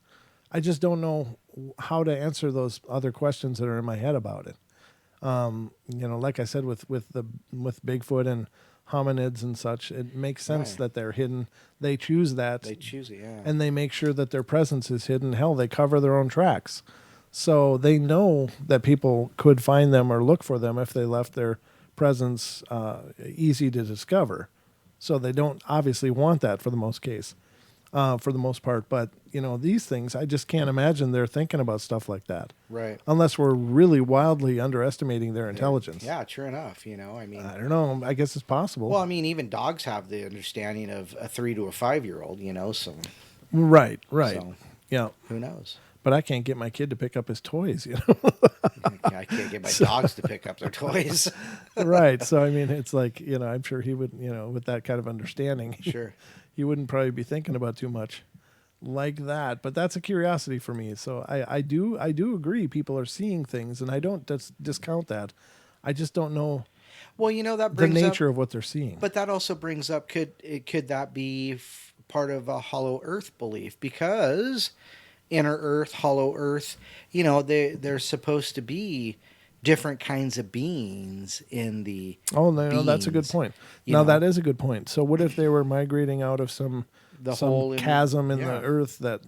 I just don't know how to answer those other questions that are in my head about it. Like I said, with Bigfoot and hominids and such, it makes sense Right. that they're hidden. They choose that. They choose it, yeah. And they make sure that their presence is hidden. Hell, they cover their own tracks. So they know that people could find them or look for them if they left their presence easy to discover. So they don't obviously want that for the most part. But, these things, I just can't imagine they're thinking about stuff like that. Right. Unless we're really wildly underestimating their intelligence. Yeah, true enough. I mean, I don't know. I guess it's possible. well, I mean, even dogs have the understanding of a 3 to a 5-year-old, so Right. So, Yeah. who knows? But I can't get my kid to pick up his toys, I can't get my dogs to pick up their toys. Right. So, I mean, it's like, I'm sure he would, with that kind of understanding, Sure. he wouldn't probably be thinking about too much like that. But that's a curiosity for me. So I do agree people are seeing things, and I don't discount that. I just don't know Well, that the brings nature up, of what they're seeing. but that also brings up could that be part of a hollow earth belief? Because inner earth, hollow earth, they're supposed to be different kinds of beings in the Oh, no, that's a good beings, point. you Now, know. that is a good point. So what if they were migrating out of some hole in the- chasm in yeah. the earth that,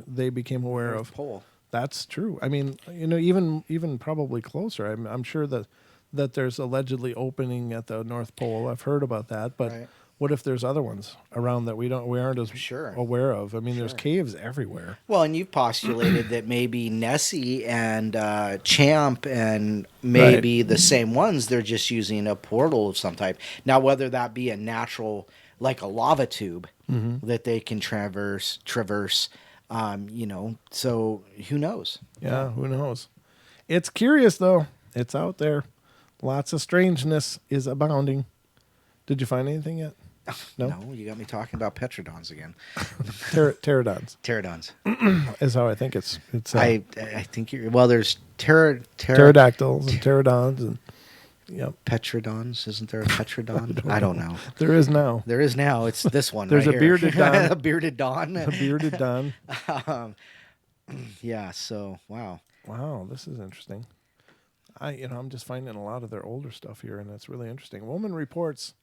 they became aware North of? Pole. That's true. I mean, even probably closer. I'm sure that there's allegedly opening at the North Pole. I've heard about that, but Right. what if there's other ones around that we aren't as Sure. aware of? I mean, there's Sure. caves everywhere. Well, and you've postulated that maybe Nessie and Champ and maybe the same ones, they're just using a portal of some type. Now, whether that be a natural, like a lava tube that they can traverse, so who knows? Yeah, who knows? It's curious, though. It's out there. Lots of strangeness is abounding. Did you find anything yet? No? No, you got me talking about Petrodons again. Pterodons Pterodons. is how I think it's I think there's pterodactyls and pterodons and yep. Petrodons. Isn't there a Petrodon? I don't know. There is now. There is now. It's this one. There's right a here. bearded Don. A bearded Don. A bearded Don. Yeah. So wow. Wow, this is interesting. I'm just finding a lot of their older stuff here, and it's really interesting. Woman reports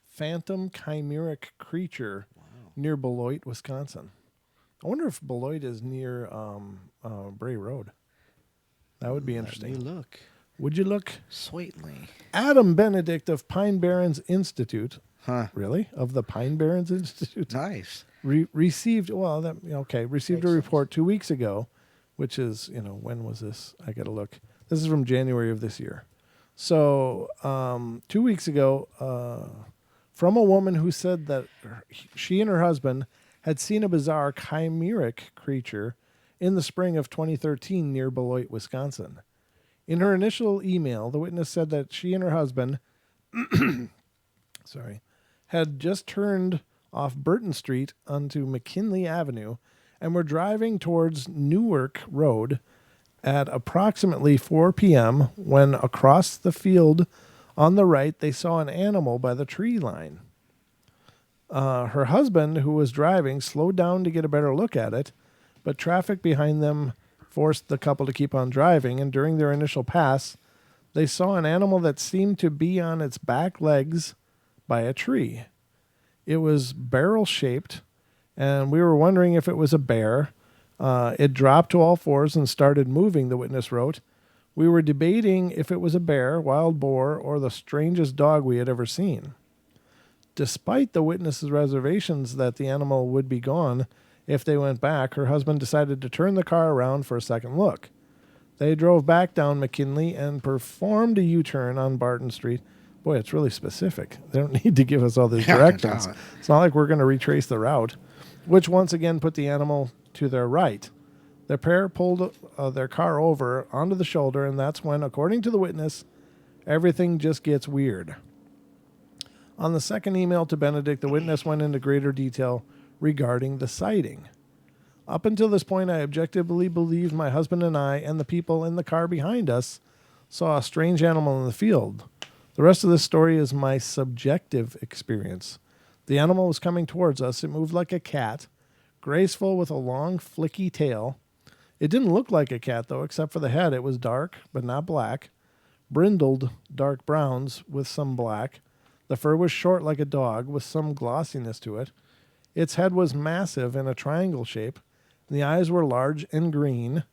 phantom chimeric creature near Beloit, Wisconsin. I wonder if Beloit is near Bray Road. That would be interesting. Let me look. Would you look? Sweetly. Adam Benedict of Pine Barrens Institute. Huh. Really? Of the Pine Barrens Institute? Nice. Received a report 2 weeks ago, which is, when was this? I got to look. This is from January of this year. So 2 weeks ago, from a woman who said that she and her husband had seen a bizarre chimeric creature in the spring of 2013 near Beloit, Wisconsin. In her initial email, the witness said that she and her husband had just turned off Burton Street onto McKinley Avenue and were driving towards Newark Road at approximately 4 p.m. when across the field on the right they saw an animal by the tree line. Her husband, who was driving, slowed down to get a better look at it, but traffic behind them forced the couple to keep on driving, and during their initial pass, they saw an animal that seemed to be on its back legs by a tree. It was barrel-shaped, and we were wondering if it was a bear. It dropped to all fours and started moving, the witness wrote. We were debating if it was a bear, wild boar, or the strangest dog we had ever seen. Despite the witness's reservations that the animal would be gone if they went back, her husband decided to turn the car around for a second look. They drove back down McKinley and performed a U-turn on Barton Street. Boy, it's really specific. They don't need to give us all these directions. It's not like we're going to retrace the route, which once again put the animal to their right. The pair pulled their car over onto the shoulder, and that's when, according to the witness, everything just gets weird. On the second email to Benedict, the witness went into greater detail regarding the sighting. Up until this point, I objectively believed my husband and I and the people in the car behind us saw a strange animal in the field. The rest of this story is my subjective experience. The animal was coming towards us. It moved like a cat, graceful with a long, flicky tail. It didn't look like a cat, though, except for the head. It was dark, but not black, brindled dark browns with some black. The fur was short like a dog with some glossiness to it. Its head was massive in a triangle shape. The eyes were large and green.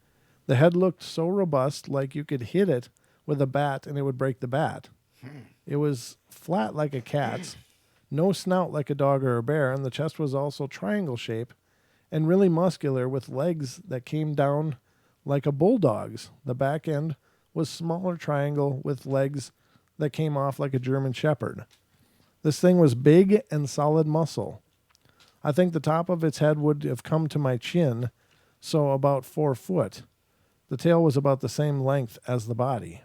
The head looked so robust, like you could hit it with a bat and it would break the bat. It was flat like a cat's, no snout like a dog or a bear, and the chest was also triangle shape and really muscular with legs that came down like a bulldog's. The back end was smaller triangle with legs that came off like a German shepherd. This thing was big and solid muscle. I think the top of its head would have come to my chin, so about 4 foot. The tail was about the same length as the body.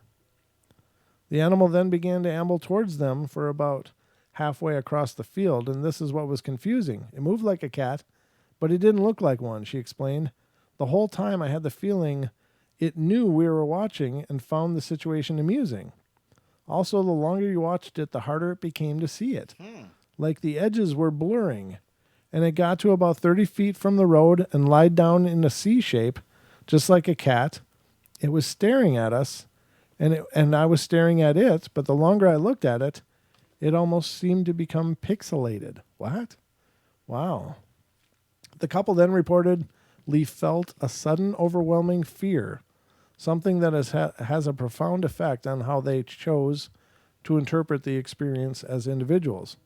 The animal then began to amble towards them for about halfway across the field, and this is what was confusing. It moved like a cat, but it didn't look like one, she explained. The whole time I had the feeling it knew we were watching and found the situation amusing. Also, the longer you watched it, the harder it became to see it. Like the edges were blurring. And it got to about 30 feet from the road and lied down in a C shape, just like a cat. It was staring at us, and I was staring at it, but the longer I looked at it, it almost seemed to become pixelated. What? Wow. The couple then reportedly felt a sudden overwhelming fear, something that has a profound effect on how they chose to interpret the experience as individuals.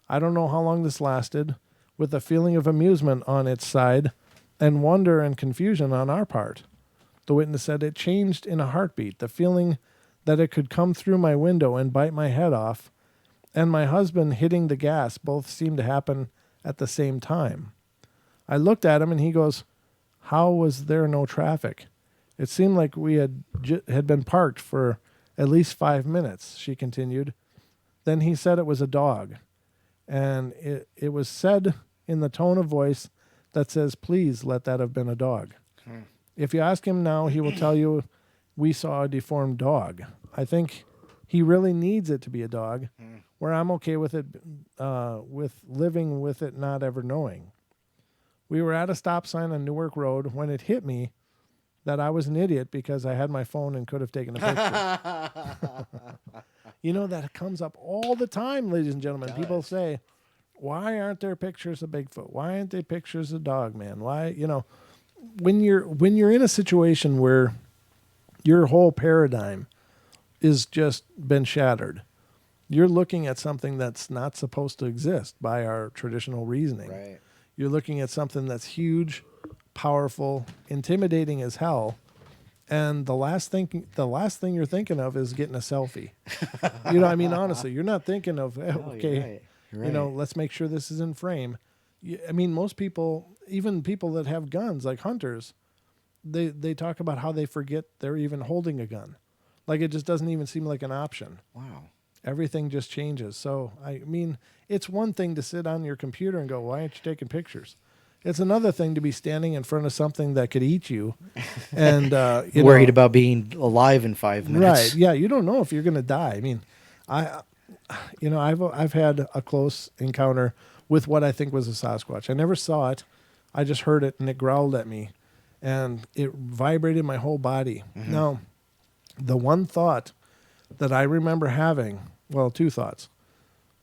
I don't know how long this lasted, with a feeling of amusement on its side and wonder and confusion on our part. The witness said it changed in a heartbeat. The feeling that it could come through my window and bite my head off, and my husband hitting the gas both seemed to happen at the same time. I looked at him and he goes, "How was there no traffic? It seemed like we had been parked for at least 5 minutes," she continued. Then he said it was a dog. And it was said in the tone of voice that says, "Please let that have been a dog." If you ask him now, he will tell you, "We saw a deformed dog." I think he really needs it to be a dog, where I'm okay with it, with living with it not ever knowing. We were at a stop sign on Newark Road when it hit me that I was an idiot because I had my phone and could have taken a picture. You know, that comes up all the time, ladies and gentlemen. People say, "Why aren't there pictures of Bigfoot? Why aren't there pictures of Dogman? Why?" You know, when you're in a situation where your whole paradigm is just been shattered, you're looking at something that's not supposed to exist by our traditional reasoning. Right. You're looking at something that's huge, powerful, intimidating as hell. And the last thing you're thinking of is getting a selfie. You know, I mean, honestly, you're not thinking of, okay, you're right. you know, let's make sure this is in frame. I mean, most people, even people that have guns, like hunters, they talk about how they forget they're even holding a gun. Like, it just doesn't even seem like an option. Wow. Everything just changes. So, I mean, it's one thing to sit on your computer and go, "Why aren't you taking pictures?" It's another thing to be standing in front of something that could eat you, and worried about being alive in 5 minutes. Right? Yeah, you don't know if you're going to die. I mean, I've had a close encounter with what I think was a Sasquatch. I never saw it. I just heard it, and it growled at me, and it vibrated my whole body. Now, the one thought that I remember having, well, two thoughts: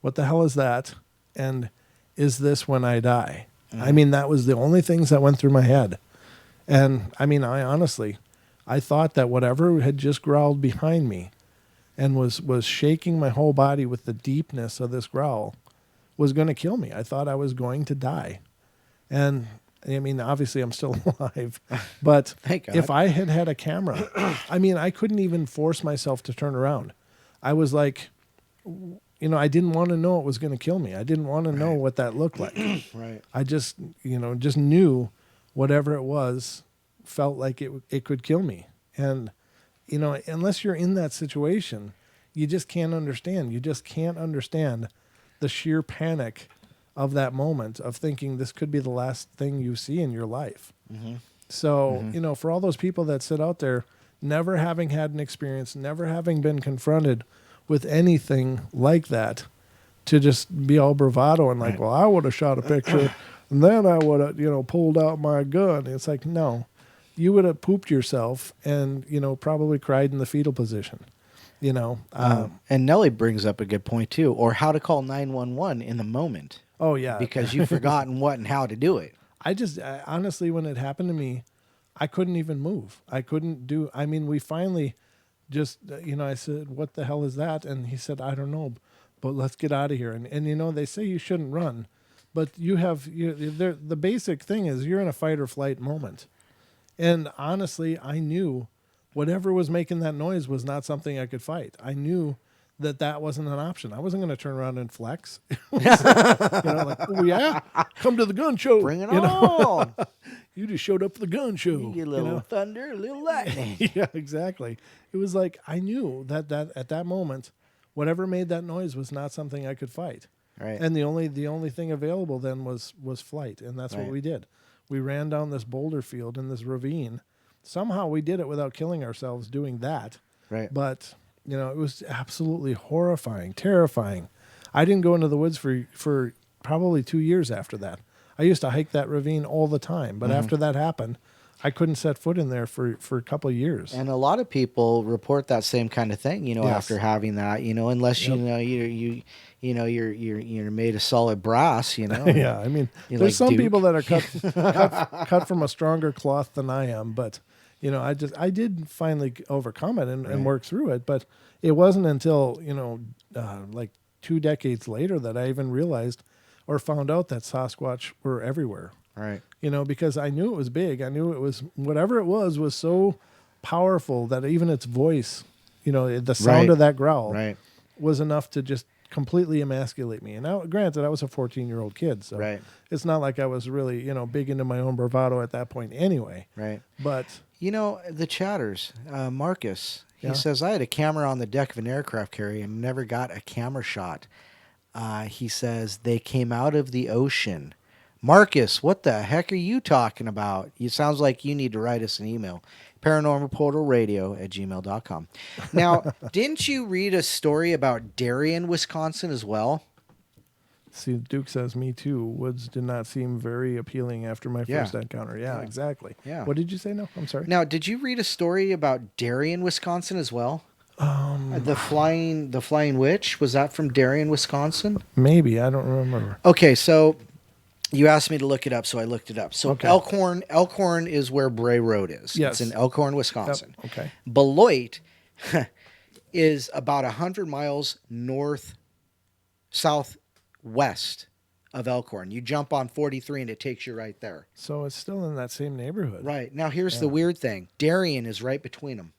what the hell is that? And is this when I die? I mean, that was the only things that went through my head. And I mean, I thought that whatever had just growled behind me and was shaking my whole body with the deepness of this growl was going to kill me. I thought I was going to die. And I mean, obviously I'm still alive, but Thank God. if I had had a camera, I mean, I couldn't even force myself to turn around. I was like, you know, I didn't want to know it was going to kill me. I didn't want to know what that looked like. Right. I just knew whatever it was felt like it could kill me. And, you know, unless you're in that situation, you just can't understand. You just can't understand the sheer panic of that moment of thinking this could be the last thing you see in your life. So, you know, for all those people that sit out there, never having had an experience, never having been confronted with anything like that, to just be all bravado and like, well, I would have shot a picture and then I would have, you know, pulled out my gun. It's like, no, you would have pooped yourself and, you know, probably cried in the fetal position. You know. And Nellie brings up a good point too, or how to call 911 in the moment. Oh yeah. Because you've forgotten what and how to do it. Honestly, when it happened to me, I couldn't even move. I couldn't do. I mean, we finally just, I said, "What the hell is that?" And he said, "I don't know, but let's get out of here." And they say you shouldn't run, but the basic thing is you're in a fight or flight moment. And honestly, I knew whatever was making that noise was not something I could fight. I knew that wasn't an option. I wasn't going to turn around and flex. Oh yeah, come to the gun show. Bring it on. You just showed up for the gun show. You get a little thunder, a little lightning. Yeah, exactly. It was like I knew that at that moment, whatever made that noise was not something I could fight. Right. And the only thing available then was flight, and that's what Right. we did. We ran down this boulder field in this ravine. Somehow we did it without killing ourselves doing that. Right. But it was absolutely horrifying, terrifying. I didn't go into the woods for probably 2 years after that. I used to hike that ravine all the time, but after that happened, I couldn't set foot in there for a couple of years. And a lot of people report that same kind of thing, Yes. after having that, unless Yep. you're made of solid brass, Yeah, I mean, You there's like some Duke? people that are cut from a stronger cloth than I am, but I did finally overcome it and work through it. But it wasn't until like 2 decades later that I even realized or found out that Sasquatch were everywhere. Right. Because I knew it was big. I knew it was whatever it was so powerful that even its voice, the sound Right. of that growl, Right. was enough to just completely emasculate me. And now, granted, I was a 14-year-old kid, so Right. it's not like I was really, big into my own bravado at that point anyway. Right. But The chatters, Marcus, he Yeah. says, I had a camera on the deck of an aircraft carrier and never got a camera shot. He says, they came out of the ocean. Marcus, what the heck are you talking about? It sounds like you need to write us an email. paranormalportalradio@gmail.com. Now, didn't you read a story about Darien, Wisconsin as well? see, Duke says, me too. Woods did not seem very appealing after my Yeah. first encounter. Yeah, Yeah. exactly. Yeah. What did you say? No, I'm sorry. Now, did you read a story about Darien, Wisconsin as well? The flying witch, was that from Darien, Wisconsin? Maybe. I don't remember. Okay, so you asked me to look it up, so I looked it up. So Okay. Elkhorn is where Bray Road is. Yes. It's in Elkhorn, Yep. Wisconsin. Okay. Beloit is about 100 miles southwest of Elkhorn. You jump on 43 and it takes you right there. So it's still in that same neighborhood. Right. Now here's the weird thing. Darien is right between them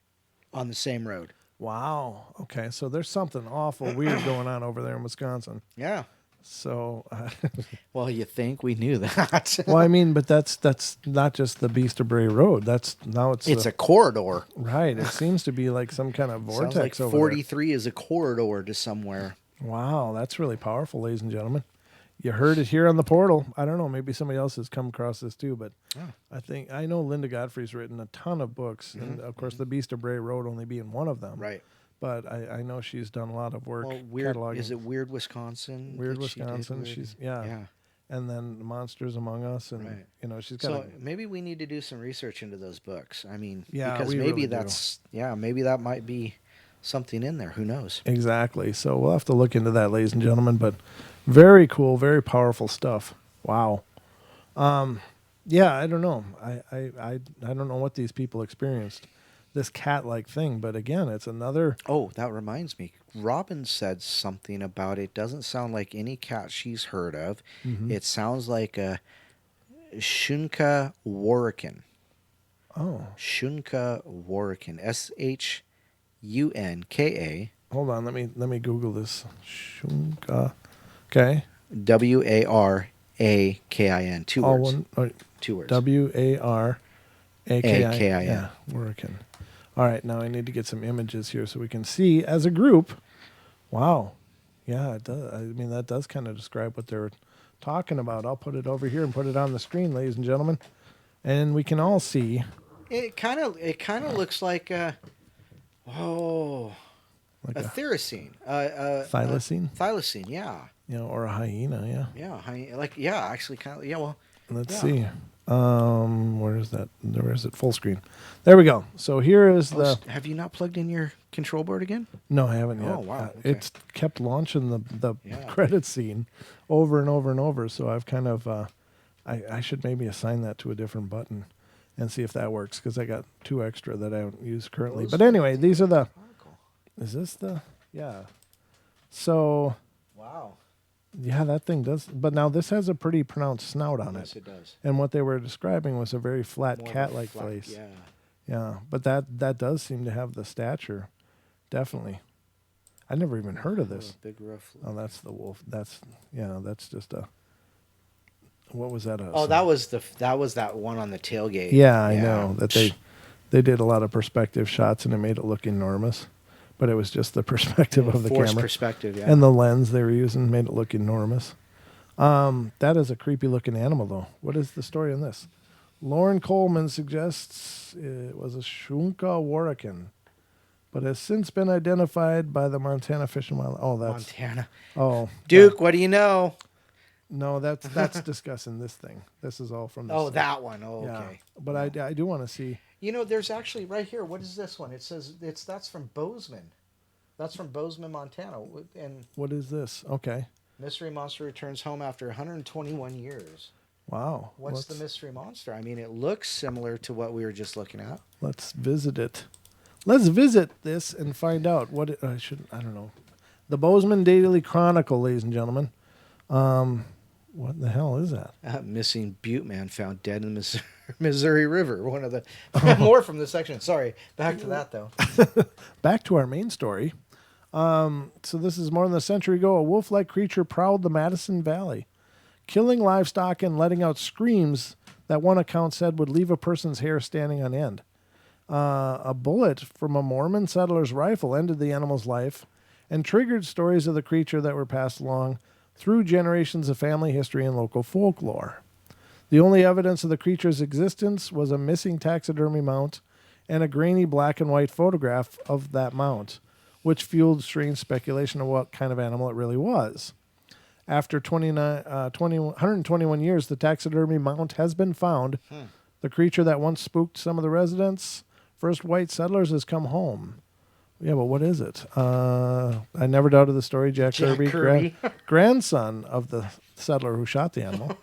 on the same road. Wow. Okay. So there's something awful weird going on over there in Wisconsin. Yeah. So, Well, you think we knew that. well, I mean, but that's not just the Beast of Bray Road. It's It's a corridor. right. It seems to be like some kind of vortex Sounds like over 43 is a corridor to somewhere. there. Wow, that's really powerful, ladies and gentlemen. You heard it here on the portal. I don't know, maybe somebody else has come across this too, but I know Linda Godfrey's written a ton of books, and of course, the Beast of Bray Road only being one of them. Right. But I know she's done a lot of work. Well, weird. cataloging. Is it Weird Wisconsin? Weird that she did Wisconsin? with- She's Yeah. and then the Monsters Among Us, and Right. she's got. So maybe we need to do some research into those books. I mean, Yeah, because we maybe really do. maybe that might be something in there. Who knows? Exactly. So we'll have to look into that, ladies and gentlemen. But very cool, very powerful stuff. Wow. Yeah, I don't know. I don't know what these people experienced. This cat-like thing, but again, it's another. Oh, that reminds me. Robin said something about it. Doesn't sound like any cat she's heard of. Mm-hmm. It sounds like a Shunka Warrican. Oh, Shunka Warrican. Shunka hold on. Let me Google this. Shunka. Okay. Warakin. Two All words. one. Oh, Two words. Warakin. A-K-I-N. Yeah, Warrican. All right, now I need to get some images here so we can see as a group. Wow. Yeah, it does. I mean, that does kind of describe what they're talking about. I'll put it over here and put it on the screen, ladies and gentlemen, and we can all see. It kind of looks like a Like a a thylacine. thylacine, Thylacine, yeah. or a hyena. Yeah. Yeah, actually kind of, yeah, well. Let's Yeah. see. Where is that? Where is it? Full screen. There we go. So here is the. Have you not plugged in your control board again? No, I haven't yet. Oh, wow. Okay. It's kept launching the Yeah. credit scene over and over and over. So I've kind of, I should maybe assign that to a different button and see if that works, because I got 2 extra that I don't use currently. But anyway, these are the. Is this the? Yeah. So. Wow. Yeah, that thing does. But now this has a pretty pronounced snout on Yes, it. it does. And what they were describing was a very flat More of a cat-like flat- face. Yeah. Yeah, but that does seem to have the stature, definitely. I never even heard of this. Big rough. Oh, that's the wolf. That's just a. What was that? Oh, that was that one on the tailgate. Yeah, I know that they did a lot of perspective shots and it made it look enormous, but it was just the perspective of the Forced camera perspective, yeah. and the lens they were using made it look enormous. That is a creepy looking animal, though. What is the story on this? Lauren Coleman suggests it was a Shunka Warrican, but has since been identified by the Montana Fish and Wildlife. Oh, that's Montana. Oh, Duke, what do you know? no, that's discussing this thing. This is all from. This Oh, thing. that one. Oh, Yeah. okay. But I do want to see. You know, there's actually right here. What is this one? It says that's from Bozeman. That's from Bozeman, Montana. And What is this? Okay. mystery monster returns home after 121 years. Wow. What's the mystery monster? I mean, it looks similar to what we were just looking at. Let's visit it. Let's visit this and find out what it. I don't know. The Bozeman Daily Chronicle, ladies and gentlemen. What the hell is that? Missing butte man found dead in the Missouri River. One of the more from this section. Sorry, back to that though. Back to our main story. So this is more than a century ago. A wolf-like creature prowled the Madison Valley, killing livestock and letting out screams that one account said would leave a person's hair standing on end. A bullet from a Mormon settler's rifle ended the animal's life and triggered stories of the creature that were passed along through generations of family history and local folklore. The only evidence of the creature's existence was a missing taxidermy mount and a grainy black and white photograph of that mount, which fueled strange speculation of what kind of animal it really was. After 121 years, the taxidermy mount has been found. The creature that once spooked some of the residents, first white settlers, has come home. Yeah, but what is it? I never doubted the story. Jack Kirby. Grandson of the settler who shot the animal.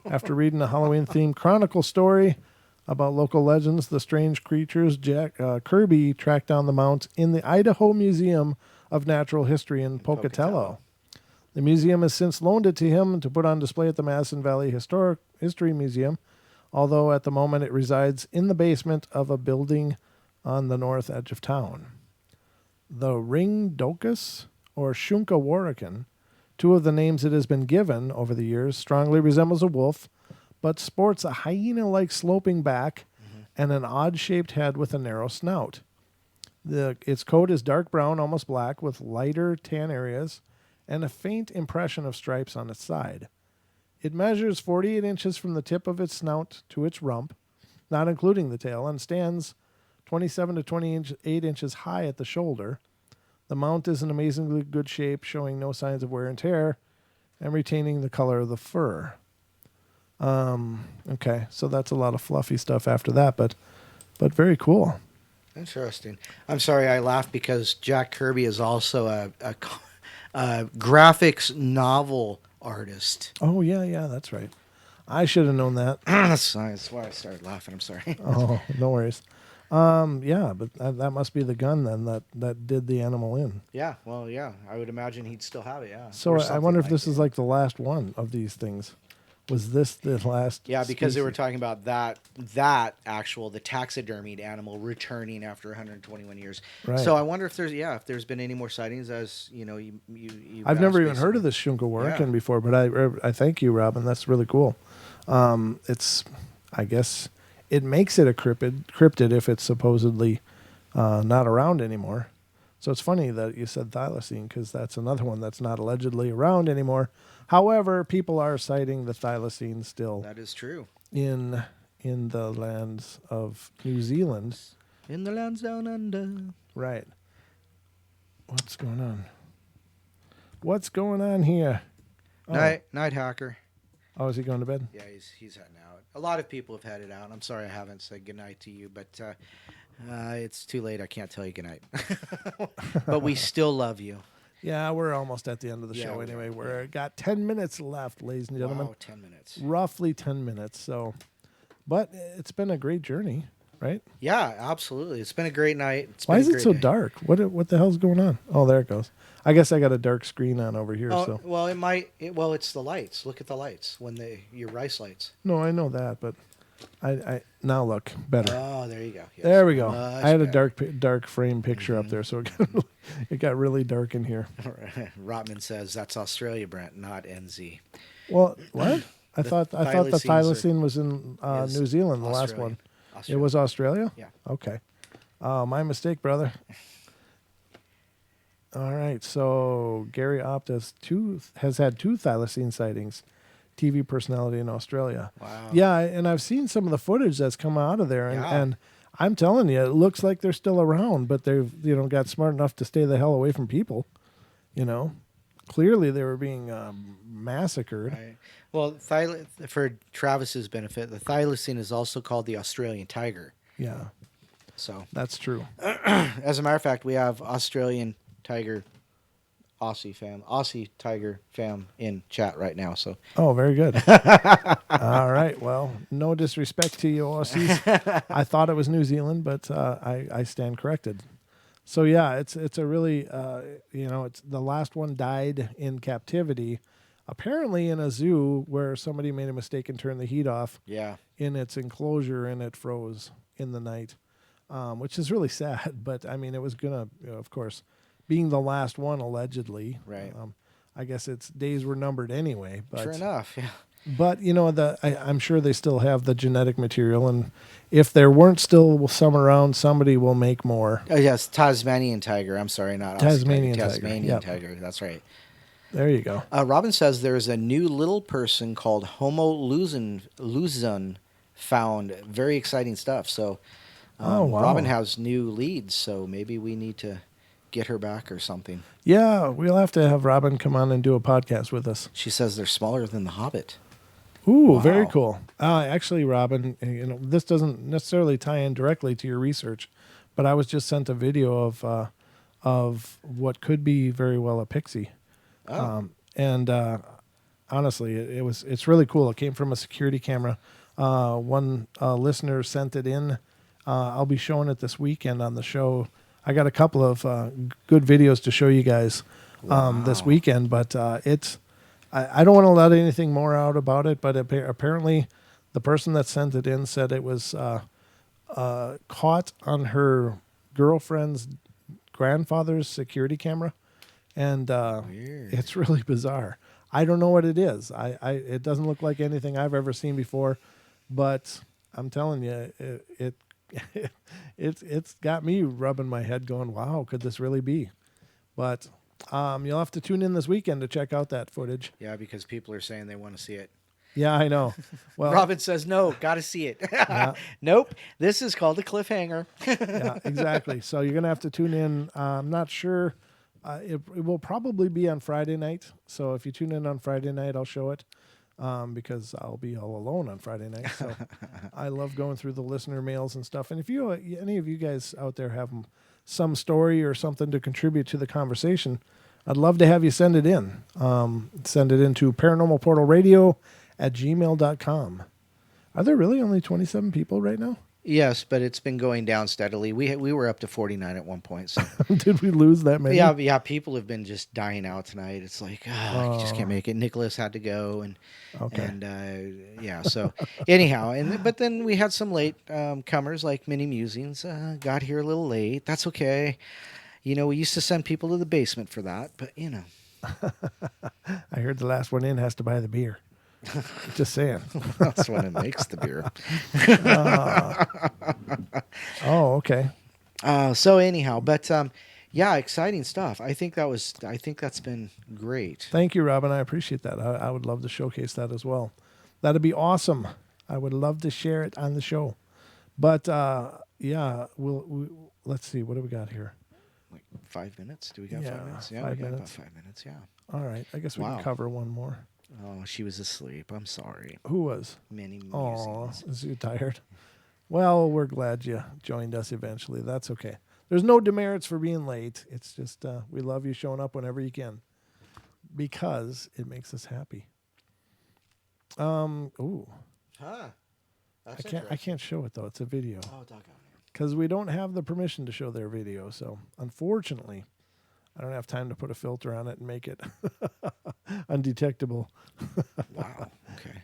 After reading a Halloween-themed chronicle story about local legends, the strange creatures, Jack Kirby tracked down the mount in the Idaho Museum of Natural History in Pocatello. The museum has since loaned it to him to put on display at the Madison Valley History Museum, although at the moment it resides in the basement of a building on the north edge of town. The ringdocus, or Shunka Warrican, 2 of the names it has been given over the years, strongly resembles a wolf, but sports a hyena-like sloping back and an odd-shaped head with a narrow snout. Its coat is dark brown, almost black, with lighter tan areas and a faint impression of stripes on its side. It measures 48 inches from the tip of its snout to its rump, not including the tail, and stands 27 to 28 inches high at the shoulder. The mount is in amazingly good shape, showing no signs of wear and tear, and retaining the color of the fur. Okay, so that's a lot of fluffy stuff after that, but very cool. Interesting. I'm sorry I laughed because Jack Kirby is also a graphics novel artist. Oh, yeah, that's right. I should have known that. That's why I started laughing. I'm sorry. Oh, no worries. Yeah, but that must be the gun then that did the animal in. Yeah, well, yeah. I would imagine he'd still have it, yeah. So Or I wonder if something this like is like the last one of these things. Was this the last? Yeah, because they were species? talking about the taxidermied animal returning after 121 years. Right. So I wonder if there's been any more sightings, as you know, you I've never asked even heard of basically. this Shunka Warrican Yeah. before, but I thank you, Robin. That's really cool. It's, I guess, it makes it a cryptid if it's supposedly not around anymore. So it's funny that you said thylacine, because that's another one that's not allegedly around anymore. However, people are citing the thylacine still That is true. in the lands of New Zealand. In the lands down under. Right. What's going on? What's going on here? Oh, Night hacker. Oh, is he going to bed? Yeah, he's heading out. A lot of people have headed out. I'm sorry I haven't said goodnight to you, but it's too late. I can't tell you goodnight. But we still love you. Yeah, we're almost at the end of the Yeah, show we anyway. are. We're got 10 minutes left, ladies and gentlemen. Wow, 10 minutes. Roughly 10 minutes. So, but it's been a great journey, right? Yeah, absolutely. It's been a great night. Why is it so day. dark? What the hell's going on? Oh, there it goes. I guess I got a dark screen on over here. Oh, So well, it's the lights. Look at the lights your rice lights. no, I know that, but I now look better. Oh, there you go. Yes. There we go. Much I had a better. dark frame picture up there, so it got really dark in here. Rotman says that's Australia, Brent, not NZ. Well, what? I thought the thylacine was in is New Zealand, the last Australia. one. It Australia. was Australia? Yeah. Okay. My mistake, brother. All right. So Gary Opt has had two thylacine sightings, TV personality in Australia. Wow. Yeah, and I've seen some of the footage that's come out of there, Yeah. and I'm telling you, it looks like they're still around, but they've got smart enough to stay the hell away from people. Clearly they were being massacred. Right. Well, for Travis's benefit, the thylacine is also called the Australian tiger. Yeah, So, that's true. as a matter of fact, we have Australian tiger, Aussie tiger fam in chat right now. So, Oh, very good. All right. Well, no disrespect to you, Aussies. I thought it was New Zealand, but I stand corrected. So yeah, it's a really it's the last one died in captivity, apparently in a zoo where somebody made a mistake and turned the heat off yeah. in its enclosure and it froze in the night, which is really sad. But I mean, it was gonna, of course, being the last one allegedly. Right. I guess its days were numbered anyway. But Sure enough, yeah. But I'm sure they still have the genetic material, and if there weren't still some around, somebody will make more. Oh, yes, Tasmanian tiger. I'm sorry, not Aussie Tasmanian tiger. tiger, Tasmanian yep. tiger. That's right. There you go. Robin says there's a new little person called Homo luzon found. Very exciting stuff. So, Oh, wow. Robin has new leads, so maybe we need to get her back or something. Yeah, we'll have to have Robin come on and do a podcast with us. She says they're smaller than the Hobbit. Ooh, Wow. very cool. Actually, Robin, this doesn't necessarily tie in directly to your research, but I was just sent a video of what could be very well a pixie. Oh. And honestly, it's really cool. It came from a security camera. One listener sent it in. I'll be showing it this weekend on the show. I got a couple of good videos to show you guys this weekend, but I don't want to let anything more out about it, but apparently the person that sent it in said it was caught on her girlfriend's grandfather's security camera, and Weird. it's really bizarre. I don't know what it is. It doesn't look like anything I've ever seen before, but I'm telling you, it's got me rubbing my head going, wow, could this really be? But you'll have to tune in this weekend to check out that footage. Yeah, because people are saying they want to see it. Yeah, I know. Well, Robin says, no, got to see it. Nope, this is called a cliffhanger. yeah, exactly. So you're going to have to tune in. I'm not sure. It will probably be on Friday night. So if you tune in on Friday night, I'll show it because I'll be all alone on Friday night. So I love going through the listener mails and stuff. And if any of you guys out there have some story or something to contribute to the conversation, I'd love to have you send it in. Send it into paranormalportalradio@gmail.com. Are there really only 27 people right now? Yes, but it's been going down steadily. We were up to 49 at one point. So. Did we lose that many? Yeah, people have been just dying out tonight. It's like, I just can't make it. Nicholas had to go, and yeah. So anyhow, but then we had some late comers like Mini Musings. Got here a little late. That's okay. We used to send people to the basement for that, but I heard the last one in has to buy the beer. Just saying. That's when it makes the beer. Oh, okay. So anyhow, but yeah, exciting stuff. I think that's been great. Thank you, Robin. I appreciate that. I would love to showcase that as well. That'd be awesome. I would love to share it on the show. But yeah, let's see. What do we got here? Like 5 minutes? Do we got 5 minutes? Yeah, 5 we got about minutes. 5 minutes. Yeah. All right. I guess we Wow. can cover one more. Oh, she was asleep. I'm sorry. Who was? Many Oh, musings. is you tired? Well, we're glad you joined us eventually. That's okay. There's no demerits for being late. It's just we love you showing up whenever you can because it makes us happy. Ooh, Huh. That's I can't show it though. It's a video Oh, doggone because we don't have the permission to show their video. So unfortunately, I don't have time to put a filter on it and make it undetectable. it. Wow. Okay.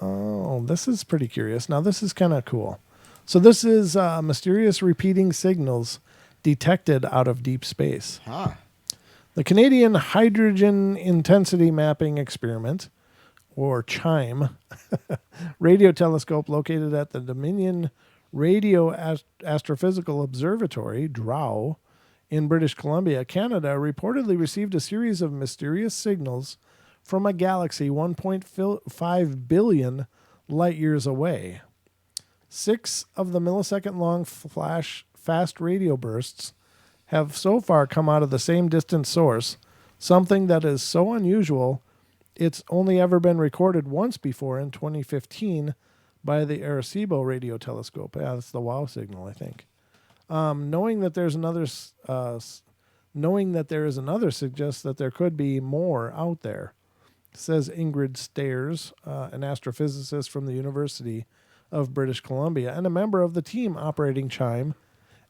Oh, this is pretty curious. Now, this is kind of cool. So this is mysterious repeating signals detected out of deep space. Huh. The Canadian Hydrogen Intensity Mapping Experiment, or CHIME, radio telescope located at the Dominion Radio Astrophysical Observatory, DRAO, in British Columbia, Canada, reportedly received a series of mysterious signals from a galaxy 1.5 billion light years away. 6 of the millisecond-long fast radio bursts have so far come out of the same distant source, something that is so unusual it's only ever been recorded once before in 2015 by the Arecibo radio telescope. Yeah, that's the WOW signal, I think. Knowing that there is another suggests that there could be more out there, says Ingrid Stairs, an astrophysicist from the University of British Columbia and a member of the team operating CHIME.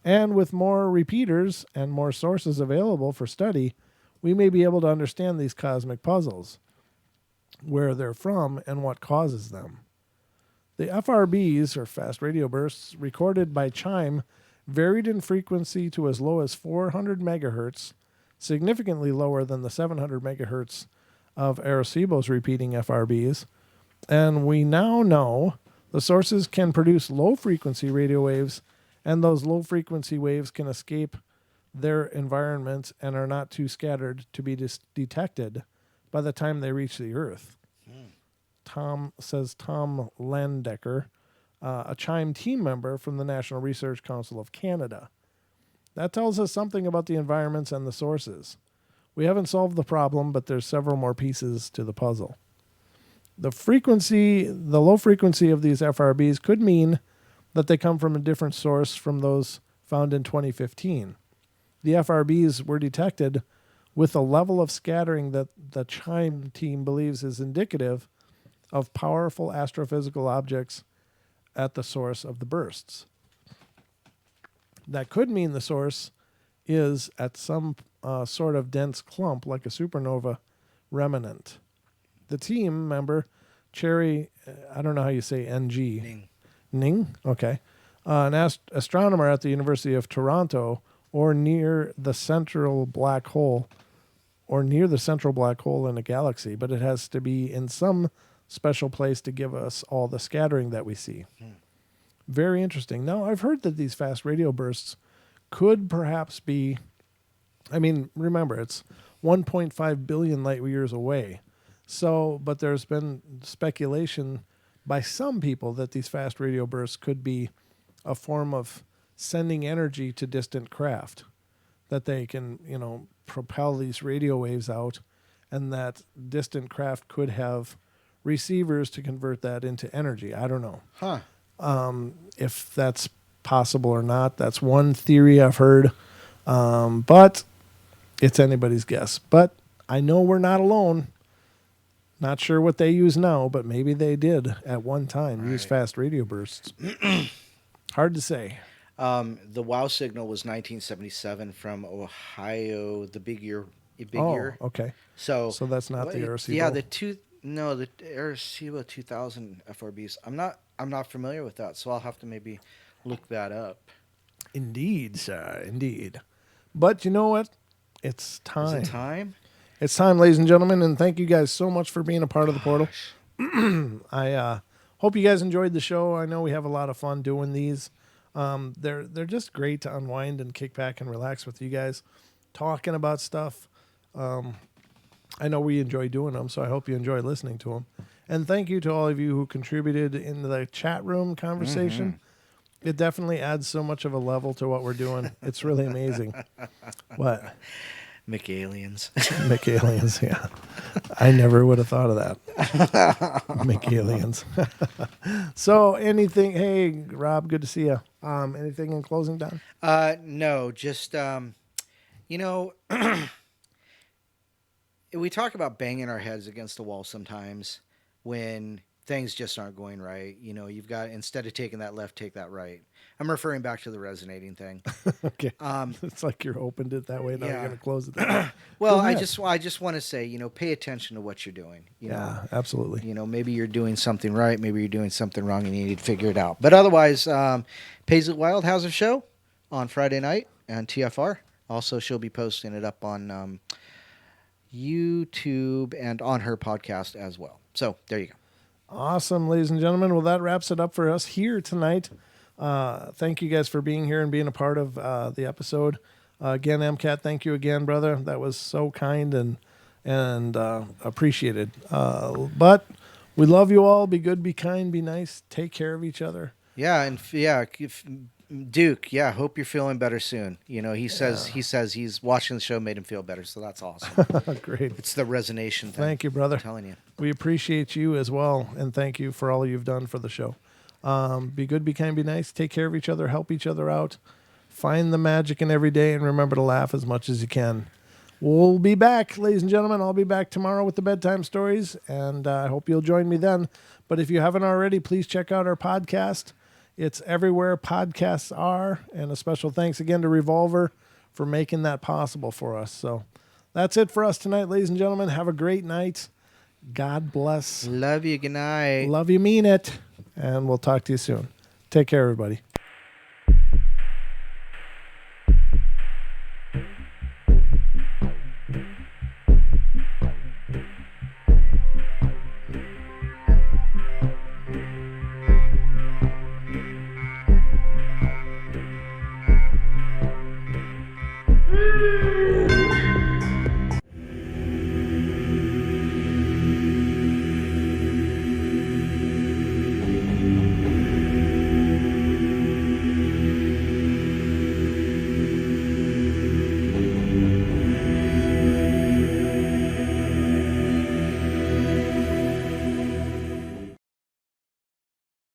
And with more repeaters and more sources available for study, we may be able to understand these cosmic puzzles, where they're from and what causes them. The FRBs, or fast radio bursts, recorded by CHIME varied in frequency to as low as 400 megahertz, significantly lower than the 700 megahertz of Arecibo's repeating FRBs. And we now know the sources can produce low-frequency radio waves, and those low-frequency waves can escape their environment and are not too scattered to be detected by the time they reach the Earth. Tom Landecker, a CHIME team member from the National Research Council of Canada. That tells us something about the environments and the sources. We haven't solved the problem, but there's several more pieces to the puzzle. The low frequency of these FRBs could mean that they come from a different source from those found in 2015. The FRBs were detected with a level of scattering that the CHIME team believes is indicative of powerful astrophysical objects at the source of the bursts. That could mean the source is at some sort of dense clump like a supernova remnant. The team member, Cherry, I don't know how you say NG. Ning? Okay. An astronomer at the University of Toronto or near the central black hole in a galaxy, but it has to be in some special place to give us all the scattering that we see. Very interesting. Now, I've heard that these fast radio bursts could perhaps be, remember, it's 1.5 billion light years away. So, but there's been speculation by some people that these fast radio bursts could be a form of sending energy to distant craft, that they can, propel these radio waves out, and that distant craft could have receivers to convert that into energy. I don't know. If that's possible or not. That's one theory I've heard, but it's anybody's guess. But I know we're not alone. Not sure what they use now, but maybe they did at one time use fast radio bursts. Hard to say. The WOW signal was 1977 from Ohio, the big year. Okay. So that's not the Arecibo. Yeah, the Arecibo 2000 FRBs. I'm not familiar with that, so I'll have to maybe look that up. Indeed, sir. Indeed. But you know what? It's time. Is it time? It's time, ladies and gentlemen, and thank you guys so much for being a part of the portal. I hope you guys enjoyed the show. I know we have a lot of fun doing these. They're just great to unwind and kick back and relax with you guys, talking about stuff. I know we enjoy doing them, so I hope you enjoy listening to them. And thank you to all of you who contributed in the chat room conversation. It definitely adds so much of a level to what we're doing. It's really amazing. What? McAliens. McAliens, yeah. I never would have thought of that. McAliens. So anything, hey, Rob, good to see you. Anything in closing, Don? No, just you know, we talk about banging our heads against the wall sometimes when things just aren't going right. You know, you've got, instead of taking that left, take that right. I'm referring back to the resonating thing. Okay. It's like you're opened it that way. Now yeah. you're going to close it that way. Well, Go I ahead. just want to say, you know, pay attention to what you're doing. You know, Yeah, absolutely. you know, maybe you're doing something right, maybe you're doing something wrong, and you need to figure it out. But otherwise, Paisley Wild has a show on Friday night on TFR. Also, she'll be posting it up on YouTube and on her podcast as well. So there you go. Awesome, ladies and gentlemen. Well, that wraps it up for us here tonight. Thank you guys for being here and being a part of the episode. Again, MCAT, thank you again, brother. That was so kind and appreciated. But we love you all. Be good, be kind, be nice. Take care of each other. Yeah, and Duke, yeah, hope you're feeling better soon. You know, he says he's watching the show made him feel better, so that's awesome. Great. It's the resonation thing. Thank you, brother. I'm telling you. We appreciate you as well, and thank you for all you've done for the show. Be good, be kind, be nice. Take care of each other. Help each other out. Find the magic in every day, and remember to laugh as much as you can. We'll be back, ladies and gentlemen. I'll be back tomorrow with the bedtime stories, and I hope you'll join me then. But if you haven't already, please check out our podcast. It's everywhere podcasts are, and a special thanks again to Revolver for making that possible for us. So that's it for us tonight, ladies and gentlemen. Have a great night. God bless. Love you. Good night. Love you, mean it. And we'll talk to you soon. Take care, everybody.